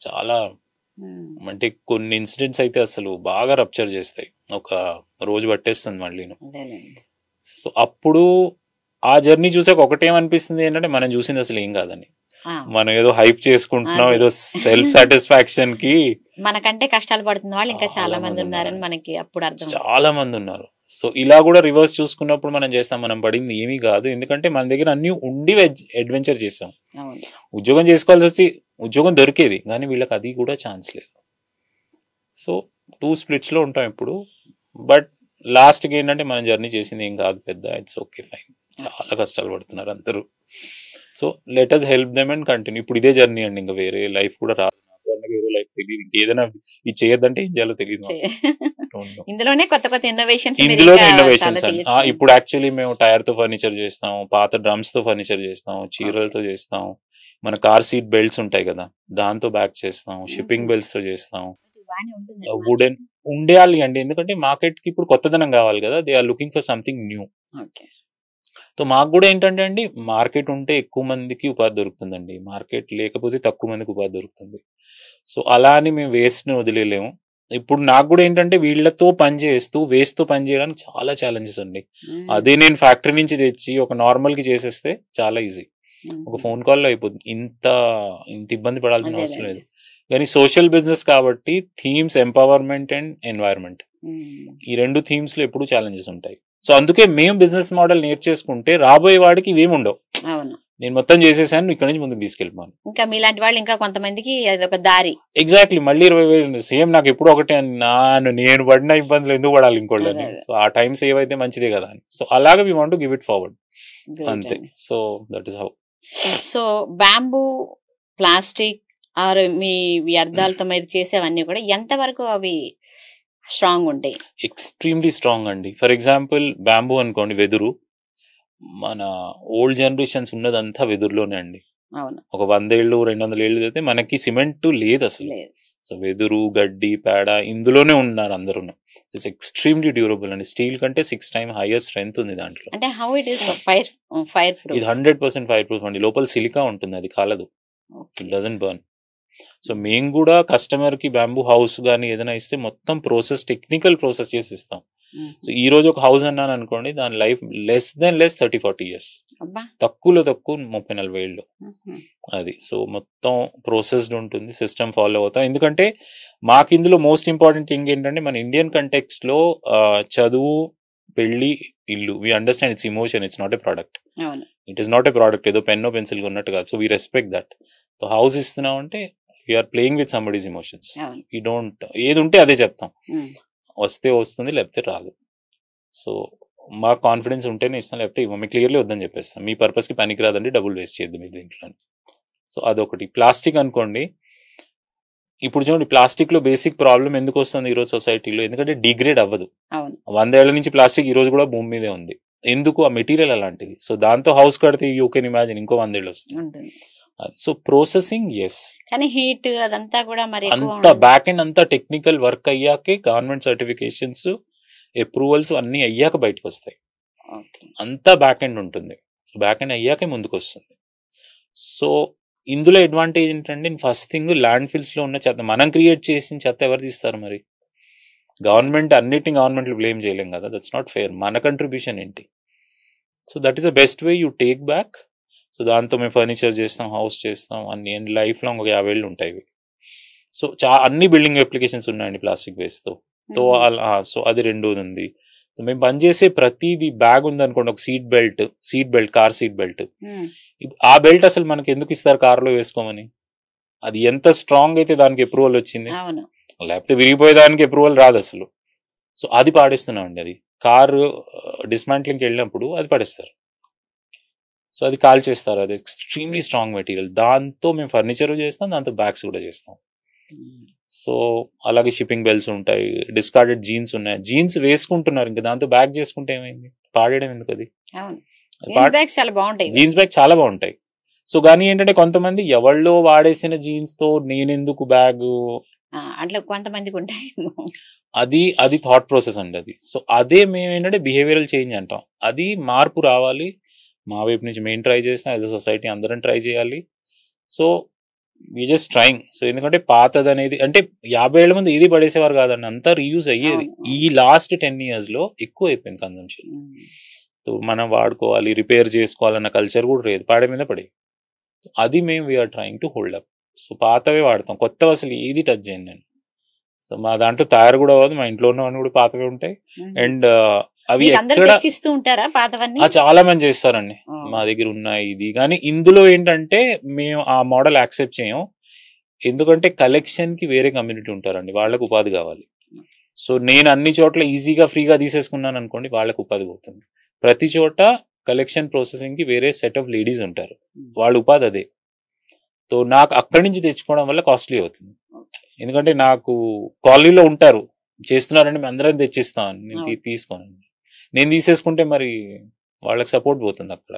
S2: చాలా. అంటే కొన్ని ఇన్సిడెంట్స్ అయితే అసలు బాగా రప్చర్ చేస్తాయి, ఒక రోజు పట్టేస్తుంది మళ్ళీ. సో అప్పుడు ఆ జర్నీ చూసాక ఒకటేమనిపిస్తుంది ఏంటంటే, మనం చూసింది అసలు ఏం కాదని, మనం ఏదో హైప్ చేసుకుంటున్నాం, ఏదో సెల్ఫ్ సాటిస్ఫాక్షన్ కి.
S1: మనకంటే కష్టాలు పడుతున్న వాళ్ళు ఇంకా చాలా మంది ఉన్నారని మనకి అప్పుడు అర్థం,
S2: చాలా మంది ఉన్నారు. సో ఇలా కూడా రివర్స్ చూసుకున్నప్పుడు మనం చేస్తాం, మనం పడింది ఏమీ కాదు, ఎందుకంటే మన దగ్గర అన్ని ఉండి అడ్వెంచర్ చేస్తాం. ఉద్యోగం చేసుకోవాల్సి వచ్చి ఉద్యోగం దొరికేది, కానీ వీళ్ళకి అది కూడా ఛాన్స్ లేదు. సో 2 splits లో ఉంటాం ఇప్పుడు. బట్ లాస్ట్కి ఏంటంటే మనం జర్నీ చేసింది ఏం కాదు పెద్ద, ఇట్స్ ఓకే ఫైన్. చాలా కష్టాలు పడుతున్నారు అందరూ. So let us help them and continue. ఇప్పుడు ఇదే జర్నీ అండి, ఇంకా వేరే లైఫ్ కూడా రాదు నాకు, వేరే లైఫ్ తెలియదు. ఏదైనా ఇది చేయొద్దంటే ఏం చేయాలో తెలియదు.
S1: ఇందులోనే కొత్త ఇన్నోవేషన్స్.
S2: ఇప్పుడు యాక్చువల్లీ మేము టైర్ తో ఫర్నిచర్ చేస్తాం, పాత డ్రమ్స్ తో ఫర్నిచర్ చేస్తాం, చీరలతో చేస్తాం, మన కార్ సీట్ బెల్ట్స్ ఉంటాయి కదా దాంతో బ్యాక్ చేస్తాం, షిప్పింగ్ బెల్ట్స్ తో చేస్తాం. వుడెన్ ఉండాలి అండి, ఎందుకంటే మార్కెట్ కి ఇప్పుడు కొత్తదనం కావాలి కదా, they are looking for something new. So మాకు కూడా ఏంటంటే అండి, మార్కెట్ ఉంటే ఎక్కువ మందికి ఉపాధి దొరుకుతుందండి, మార్కెట్ లేకపోతే తక్కువ మందికి ఉపాధి దొరుకుతుంది. సో అలా అని మేము వేస్ట్ ని వదిలేలేము. ఇప్పుడు నాకు కూడా ఏంటంటే వీళ్ళతో పని చేస్తూ వేస్ట్ తో పని చేయడానికి చాలా ఛాలెంజెస్ అండి. అదే నేను ఫ్యాక్టరీ నుంచి తెచ్చి ఒక నార్మల్ కి చేసేస్తే చాలా ఈజీ, ఒక ఫోన్ కాల్లో అయిపోతుంది, ఇంత ఇబ్బంది పడాల్సిన అవసరం లేదు. కానీ సోషల్ బిజినెస్ కాబట్టి థీమ్స్ ఎంపవర్మెంట్ అండ్ ఎన్వైరన్మెంట్, ఈ 2 థీమ్స్ లో ఎప్పుడు ఛాలెంజెస్ ఉంటాయి. సో అందుకే మేము బిజినెస్ మోడల్ నేర్చేసుకుంటే రాబోయే వాడికి ఇవేమి ఉండవు. నేను మొత్తం చేసేసాను, ఇక్కడ నుంచి ముందుకు తీసుకెళ్ళిపోను.
S1: ఇంకా మీలాంటి వాళ్ళు ఇంకా కొంతమందికి అదొక దారి.
S2: ఎగ్జాక్ట్లీ, మళ్ళీ 20,000 సేమ్. నాకు ఎప్పుడు ఒకటే, నేను పడిన ఇబ్బందులు ఎందుకు పడాలి ఇంకోళ్ళని. సో ఆ టైం సేవ్ అయితే మంచిదే కదా అని. సో అలాగే we want to give it forward అంతే. So that is how.
S1: So bamboo, plastic or మీ వ్యర్థాలతో మీరు చేసేవన్నీ కూడా ఎంత వరకు అవి స్ట్రాంగ్ ఉంటాయి?
S2: ఎక్స్ట్రీమ్లీ స్ట్రాంగ్ అండి. ఫర్ ఎగ్జాంపుల్ బ్యాంబూ అనుకోండి, వెదురు, మన ఓల్డ్ జనరేషన్స్ ఉన్నదంతా వెదురులోనే అండి. ఒక 100 ఏళ్ళు 200 ఏళ్ళు అయితే మనకి సిమెంట్ లేదు అసలు. సో వెదురు, గడ్డి, పేడ ఇందులోనే ఉన్నారు అందరూ. ఇట్స్ ఎక్స్ట్రీమ్లీ డ్యూరబుల్ అండి. స్టీల్ కంటే 6 times హైయర్ స్ట్రెంగ్త్ ఉంది దాంట్లో.
S1: అంటే how it is fire proof?
S2: ఇది 100% ఫైర్ ప్రూఫ్ అండి. లోపల సిలికా ఉంటుంది, అది కాలదు, ఇట్ డజంట్ బర్న్. సో మేము కూడా కస్టమర్ కి బ్యాంబూ హౌస్ గానీ ఏదైనా ఇస్తే మొత్తం టెక్నికల్ ప్రాసెస్ చేసి ఇస్తాం. సో ఈ రోజు ఒక హౌస్ అన్నాను అనుకోండి, దాని లైఫ్ లెస్ 30-40 years, తక్కువలో తక్కువ 30-40 ఏళ్ళు అది. సో మొత్తం ప్రాసెస్డ్ ఉంటుంది, సిస్టమ్ ఫాలో అవుతాం. ఎందుకంటే మాకు ఇందులో మోస్ట్ ఇంపార్టెంట్ థింగ్ ఏంటంటే, మన ఇండియన్ కంటెక్స్ట్ లో చదువు, పెళ్లి, ఇల్లు, we understand it's emotion, it's not a product. It is not a product, ఏదో పెన్నో పెన్సిల్ ఉన్నట్టు కాదు. So we respect that. So house ఇస్తున్నాం అంటే we're playing with somebody's emotions. We don't, ఏది ఉంటే అదే చెప్తాం. వస్తే వస్తుంది, లేకపోతే రాదు. సో మాకు కాన్ఫిడెన్స్ ఉంటేనే ఇస్తాం, లేకపోతే ఇవ్వం. మీకు క్లియర్లీ వద్దని చెప్పేస్తాం. మీ పర్పస్కి పనికి రాదండి, డబ్బులు వేస్ట్ చేయద్దు మీరు దీంట్లో. సో అదొకటి. ప్లాస్టిక్ అనుకోండి, ఇప్పుడు చూడండి ప్లాస్టిక్ లో బేసిక్ ప్రాబ్లం ఎందుకు వస్తుంది ఈరోజు సొసైటీలో, ఎందుకంటే డిగ్రేడ్ అవ్వదు. 100 ఏళ్ల నుంచి ప్లాస్టిక్ ఈ రోజు కూడా భూమి మీదే ఉంది. ఎందుకు? ఆ మెటీరియల్ అలాంటిది. సో దాంతో హౌస్ కడితే యూ కెన్ ఇమాజిన్ ఇంకో 100 ఏళ్ళు వస్తుంది. సో ప్రాసెసింగ్ ఎస్,
S1: కానీ హీట్ అదంతా కూడా మరి
S2: అంత బ్యాక్ ఎండ్ అంతా టెక్నికల్ వర్క్ అయ్యాకే గవర్నమెంట్ సర్టిఫికేషన్స్ అప్రూవల్స్ అన్ని అయ్యాక బయటకు వస్తాయి. అంతా బ్యాక్ ఎండ్ ఉంటుంది. బ్యాక్ ఎండ్ అయ్యాకే ముందుకు వస్తుంది. సో ఇందులో అడ్వాంటేజ్ ఏంటంటే ఫస్ట్ థింగ్ ల్యాండ్ ఫిల్స్ లో ఉన్న చెత్త మనం క్రియేట్ చేసిన చెత్త ఎవరు తీస్తారు? మరి గవర్నమెంట్ అన్నిటిని గవర్నమెంట్ బ్లేమ్ చేయలేం కదా, దట్స్ నాట్ ఫెయిర్. మన కంట్రిబ్యూషన్ ఏంటి? So that is the best way you take back. So దాంతో మేము ఫర్నిచర్ చేస్తాం, హౌస్ చేస్తాం, అన్ని లైఫ్ లాంగ్ ఒక 50 ఏళ్ళు ఉంటాయి. సో అన్ని బిల్డింగ్ అప్లికేషన్స్ ఉన్నాయండి ప్లాస్టిక్ వేస్ట్ తో. సో అది రెండోది ఉంది. మేము పనిచేసే ప్రతిదీ బ్యాగ్ ఉంది అనుకోండి, ఒక seat belt car seat belt, ఆ బెల్ట్ అసలు మనకి ఎందుకు ఇస్తారు కార్లో వేసుకోమని? అది ఎంత స్ట్రాంగ్ అయితే దానికి అప్రూవల్ వచ్చింది, లేకపోతే విరిగిపోయేదానికి అప్రూవల్ రాదు అసలు. సో అది పాడేస్తున్నాం అండి. అది కారు డిస్మాంట్లింగ్కి వెళ్ళినప్పుడు అది పడేస్తారు. సో అది కాల్ చేస్తారు. అది ఎక్స్ట్రీమ్లీ స్ట్రాంగ్ మెటీరియల్. దాంతో మేము ఫర్నిచర్ చేస్తాం, దాంతో బ్యాగ్స్ కూడా చేస్తాం. సో అలాగే షిప్పింగ్ బెల్ట్స్ ఉంటాయి, డిస్కార్డెడ్ జీన్స్ ఉన్నాయి, జీన్స్ వేసుకుంటున్నారు, ఇంకా దాంతో బ్యాగ్ చేసుకుంటే ఏమైంది? పాడేయడం ఎందుకు? అది జీన్స్ బ్యాగ్ చాలా బాగుంటాయి. సో కానీ ఏంటంటే కొంతమంది ఎవళ్ళో వాడేసిన జీన్స్ తో నేనెందుకు బ్యాగ్,
S1: అట్లా కొంతమందికి ఉంటాయి.
S2: అది థాట్ ప్రాసెస్ అండి అది. సో అదే మేము ఏంటంటే బిహేవియరల్ చేంజ్ అంటాం. అది మార్పు రావాలి మా వైపు నుంచి. మేము ట్రై చేస్తాం, యాజ్ అ సొసైటీ అందరం ట్రై చేయాలి. So we just trying. So ఎందుకంటే పాతది అనేది అంటే 50 ఏళ్ల ముందు ఏది పడేసేవారు కాదండి, అంతా రీయూజ్ అయ్యేది. ఈ లాస్ట్ 10 years లో ఎక్కువ అయిపోయింది కన్జంప్షన్. సో మనం వాడుకోవాలి, రిపేర్ చేసుకోవాలన్న కల్చర్ కూడా లేదు, పాడే మీద పడే. అది మేము we're trying to hold up. So పాతవే వాడతాం, కొత్తవి అసలు ఏది టచ్ చేయండి నేను. సో మా దాంట్లో తయారు కూడా అవ్వదు, మా ఇంట్లో ఉన్నవన్నీ కూడా పాతవే ఉంటాయి. అండ్ అవి చాలా మంది చేస్తారండి, మా దగ్గర ఉన్నాయి ఇది. కానీ ఇందులో ఏంటంటే మేము ఆ మోడల్ యాక్సెప్ట్ చేయం, ఎందుకంటే కలెక్షన్ కి వేరే కమ్యూనిటీ ఉంటారండి, వాళ్ళకు ఉపాధి కావాలి. సో నేను అన్ని చోట్ల ఈజీగా ఫ్రీగా తీసేసుకున్నాను అనుకోండి, వాళ్ళకు ఉపాధి పోతుంది. ప్రతి చోట కలెక్షన్ ప్రాసెసింగ్ కి వేరే సెట్ ఆఫ్ లేడీస్ ఉంటారు, వాళ్ళ ఉపాధి అదే. సో నాకు అక్కడి నుంచి తెచ్చుకోవడం వల్ల కాస్ట్లీ అవుతుంది. ఎందుకంటే నాకు కాలనీలో ఉంటారు, చేస్తున్నారంటే మేము అందరం తెచ్చిస్తాం, నేను తీసుకోనండి. నేను తీసేసుకుంటే మరి వాళ్ళకి సపోర్ట్ పోతుంది అక్కడ.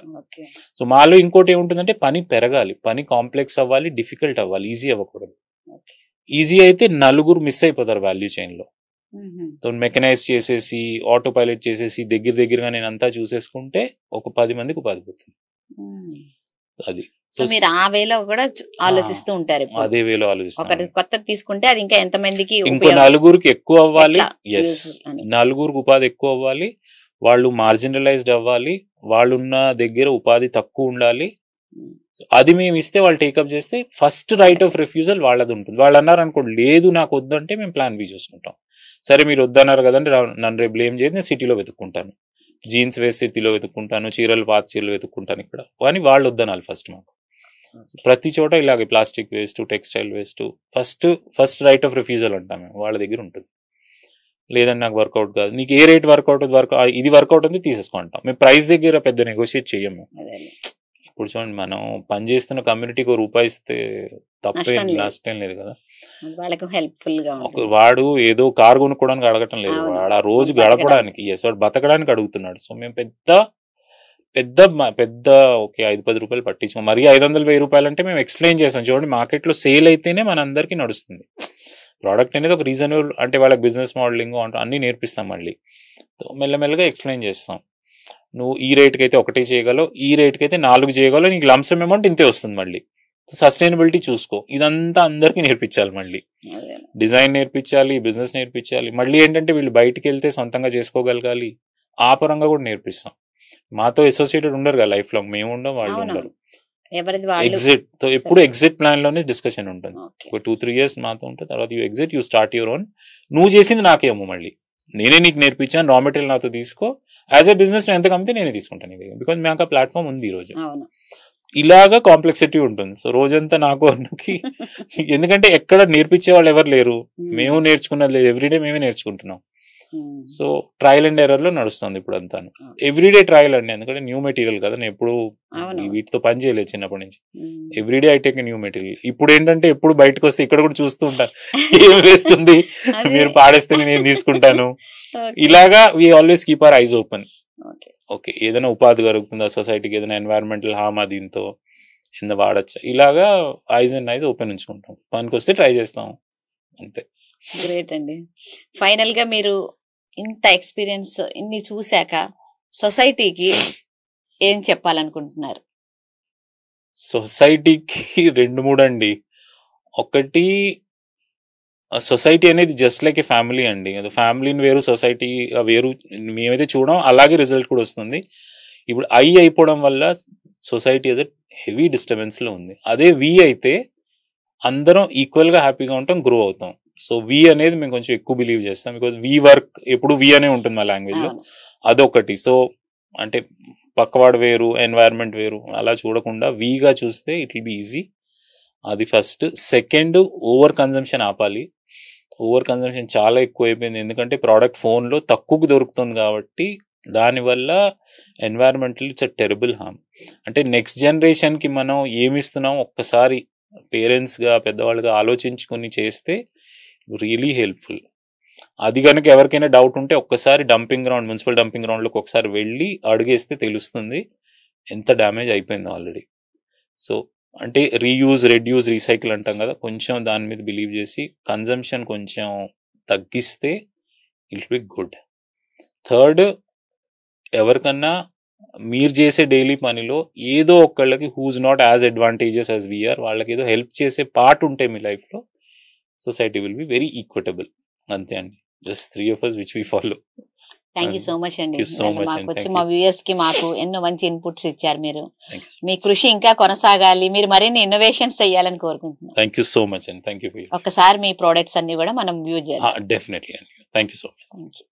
S2: సో మాలో ఇంకోటి ఏముంటుందంటే పని పెరగాలి, పని కాంప్లెక్స్ అవ్వాలి, డిఫికల్ట్ అవ్వాలి, ఈజీ అవ్వకూడదు. ఈజీ అయితే నలుగురు మిస్ అయిపోతారు వాల్యూ చైన్ లో. సో మెకనైజ్ చేసేసి ఆటో పైలట్ చేసేసి దగ్గరగా నేను అంతా చూసేసుకుంటే ఒక 10 మందికి ఉపాధి పోతుంది. అది
S1: సో మీరు ఆ వేలో కూడా ఆలోచిస్తూ ఉంటారు.
S2: అదే వేలో ఆలోచిస్తాను.
S1: కొత్తది తీసుకుంటే అది ఇంకా ఎంత మందికి,
S2: ఇంకో నలుగురికి ఎక్కువ అవ్వాలి. ఎస్, నలుగురికి ఉపాధి ఎక్కువ అవ్వాలి, వాళ్ళు మార్జినలైజ్డ్ అవ్వాలి, వాళ్ళున్న దగ్గర ఉపాధి తక్కువ ఉండాలి. అది మేము ఇస్తే వాళ్ళు టేకప్ చేస్తే ఫస్ట్ రైట్ ఆఫ్ రిఫ్యూజల్ వాళ్ళది ఉంటుంది. వాళ్ళు అన్నారు అనుకోండి, లేదు నాకు వద్దంటే మేము ప్లాన్ బి చూసుకుంటాం. సరే మీరు వద్దన్నారు కదండి, నన్ను రేపు బ్లేమ్ చేయదు, నేను సిటీలో వెతుక్కుంటాను, జీన్స్ వేసి సిటీలో వెతుక్కుంటాను, చీరలు పాత చీరలు వెతుక్కుంటాను ఇక్కడ అని వాళ్ళు వద్దనాలి ఫస్ట్. మాకు ప్రతి చోట ఇలాగే plastic waste, textile waste first right of refusal అంటాం మేము, వాళ్ళ దగ్గర ఉంటుంది. లేదండి నాకు వర్కౌట్ కాదు, నీకు ఏ రేట్ వర్కౌట్ ఇది వర్కౌట్ ఉంది తీసేసుకుంటాం. మేము ప్రైస్ దగ్గర పెద్ద నెగోషియేట్ చెయ్యము. ఇప్పుడు చూడండి, మనం పనిచేస్తున్న కమ్యూనిటీకి ₹1 ఇస్తే తప్పేం నష్టం లేదు కదా. వాడు ఏదో కారు కొనుక్కోవడానికి అడగటం లేదు, వాడు ఆ రోజు గడపడానికి, వాడు బతకడానికి అడుగుతున్నాడు. సో మేము పెద్ద ఓకే ₹5-10 పట్టించుకో, మరి 500,000 అంటే మేము ఎక్స్ప్లెయిన్ చేస్తాం. చూడండి, మార్కెట్లో సేల్ అయితేనే మన అందరికీ నడుస్తుంది. ప్రోడక్ట్ అనేది ఒక రీజనబుల్ అంటే వాళ్ళకి బిజినెస్ మోడలింగ్ అన్ని నేర్పిస్తాం. మళ్ళీ మెల్లమెల్లగా ఎక్స్ప్లెయిన్ చేస్తాం. నువ్వు ఈ రేట్కి అయితే 1 చేయగలవు, ఈ రేట్కి అయితే 4 చేయగలవు, నీకు లంసమ్ అమౌంట్ ఇంతే వస్తుంది. మళ్ళీ సస్టైనబిలిటీ చూసుకో, ఇదంతా అందరికీ నేర్పించాలి. మళ్ళీ డిజైన్ నేర్పించాలి, బిజినెస్ నేర్పించాలి. మళ్ళీ ఏంటంటే వీళ్ళు బయటికి వెళ్తే సొంతంగా చేసుకోగలగాలి, ఆ పరంగా కూడా నేర్పిస్తాం. మాతో అసోసియేటెడ్ ఉండరు కదా లైఫ్ లాంగ్, మేము ఉండం, వాళ్ళు ఉండరు. ఎగ్జిట్ తో ఎప్పుడు ఎగ్జిట్ ప్లాన్ లోనే డిస్కషన్ ఉంటుంది. ఒక 2-3 years మాతో ఉంటుంది, తర్వాత you exit, you start your own. నువ్వు చేసింది నాకేమో, మళ్ళీ నేనే నీకు నేర్పించాను, రా మెటీరియల్ నాతో తీసుకో, యాజ్ ఏ బిజినెస్ ఎంత కమితే నేనే తీసుకుంటాను, బికాజ్ మాకు ఆ ప్లాట్ఫామ్ ఉంది ఈ రోజు. ఇలాగా కాంప్లెక్సిటీ ఉంటుంది. సో రోజంతా నాకు అన్నకి ఎందుకంటే ఎక్కడ నేర్పించే వాళ్ళు ఎవరు లేరు, మేము నేర్చుకున్నది లేదు, ఎవ్రీడే మేమే నేర్చుకుంటున్నాం. సో ట్రయల్ అండ్ ఎర్రర్ లో నడుస్తుంది ఇప్పుడు అంతా. ఎవ్రీడే ట్రయల్ అండి, ఎందుకంటే న్యూ మెటీరియల్ కదా, నేను ఎప్పుడు వీటితో పని చేయలేదు చిన్నప్పటి నుంచి. Everyday I take new material. ఇప్పుడు ఏంటంటే ఎప్పుడు బయటకు వస్తే ఇక్కడ కూడా చూస్తూ ఉంటాను, ఏం వేస్ట్ ఉంది మీరు పాడేస్తే నేను తీసుకుంటాను. ఇలాగా we always keep our eyes open. Okay, ఏదైనా ఉపాధి కలుగుతుందా సొసైటీకి, ఏదైనా ఎన్వైరన్మెంటల్ హార్మ్ దీంతో ఎంత వాడచ్చా, ఇలాగా ఐజ్ అండ్ ఐజ్ ఓపెన్ ఉంచుకుంటాం. పనికి వస్తే ట్రై చేస్తాం అంతే.
S1: గ్రేట్ అండి. ఫైనల్ గా మీరు ఇంత ఎక్స్పీరియన్స్ ఇన్ని చూశాక సొసైటీకి ఏం చెప్పాలనుకుంటున్నారు?
S2: సొసైటీకి 2-3 అండి. ఒకటి, సొసైటీ అనేది జస్ట్ లైక్ ఏ ఫ్యామిలీ అండి. ఫ్యామిలీని వేరు, సొసైటీ వేరు. మేమైతే చూడడం అలాగే రిజల్ట్ కూడా వస్తుంది. ఇప్పుడు అయిపోవడం వల్ల సొసైటీ అదే హెవీ డిస్టర్బెన్స్ లో ఉంది. అదే వి అయితే అందరం ఈక్వల్ గా హ్యాపీగా ఉంటాం, గ్రో అవుతాం. సో వి అనేది మేము కొంచెం ఎక్కువ బిలీవ్ చేస్తాం, బికాజ్ వి వర్క్ ఎప్పుడు వి అనే ఉంటుంది మా లాంగ్వేజ్ లో. అదొకటి. సో అంటే పక్కవాడు వేరు, ఎన్వైరన్మెంట్ వేరు, అలా చూడకుండా వీగా చూస్తే ఇట్ విల్ బి ఈజీ. అది ఫస్ట్. సెకండ్, ఓవర్ కన్జంప్షన్ ఆపాలి. ఓవర్ కన్జంప్షన్ చాలా ఎక్కువ అయిపోయింది, ఎందుకంటే ప్రోడక్ట్ ఫోన్లో తక్కువకు దొరుకుతుంది కాబట్టి. దానివల్ల environmental it's a terrible harm. అంటే నెక్స్ట్ జనరేషన్కి మనం ఏమిస్తున్నాం ఒక్కసారి పేరెంట్స్గా, పెద్దవాళ్ళుగా ఆలోచించుకుని చేస్తే రియలీ హెల్ప్ఫుల్. అది కనుక ఎవరికైనా డౌట్ ఉంటే ఒక్కసారి డంపింగ్ గ్రౌండ్, మున్సిపల్ డంపింగ్ గ్రౌండ్లోకి ఒకసారి వెళ్ళి అడిగేస్తే తెలుస్తుంది ఎంత డ్యామేజ్ అయిపోయింది ఆల్రెడీ. సో అంటే రీయూజ్, రెడ్యూస్, రీసైకిల్ అంటాం కదా, కొంచెం దాని మీద బిలీవ్ చేసి కన్జంప్షన్ కొంచెం తగ్గిస్తే it will be good. Third, ఎవరికన్నా మీరు చేసే డైలీ పనిలో ఏదో ఒకళ్ళకి whose not as advantages as we're, వాళ్ళకి ఏదో హెల్ప్ చేసే పార్ట్ ఉంటే మీ లైఫ్లో, society will be very equitable. అంతే అండి. Just 3 of us which we follow.
S1: Thank you so much అండి.
S2: మాకు
S1: వచ్చి మా వ్యూయర్స్ కి మాకు ఎన్నో మంచి ఇన్పుట్స్ ఇచ్చారు. మీరు మీ కృషి ఇంకా కొనసాగాలి, మీరు మరిన్ని ఇన్నోవేషన్స్ చేయాలని కోరుకుంటున్నాను.
S2: థ్యాంక్ యూ సో మచ్ అండి. Thank you.
S1: ఒక్కసారి మీ ప్రోడక్ట్స్ అన్ని కూడా మనం వ్యూ చేయాలి.
S2: డెఫినెట్లీ అండి. Thank you so much.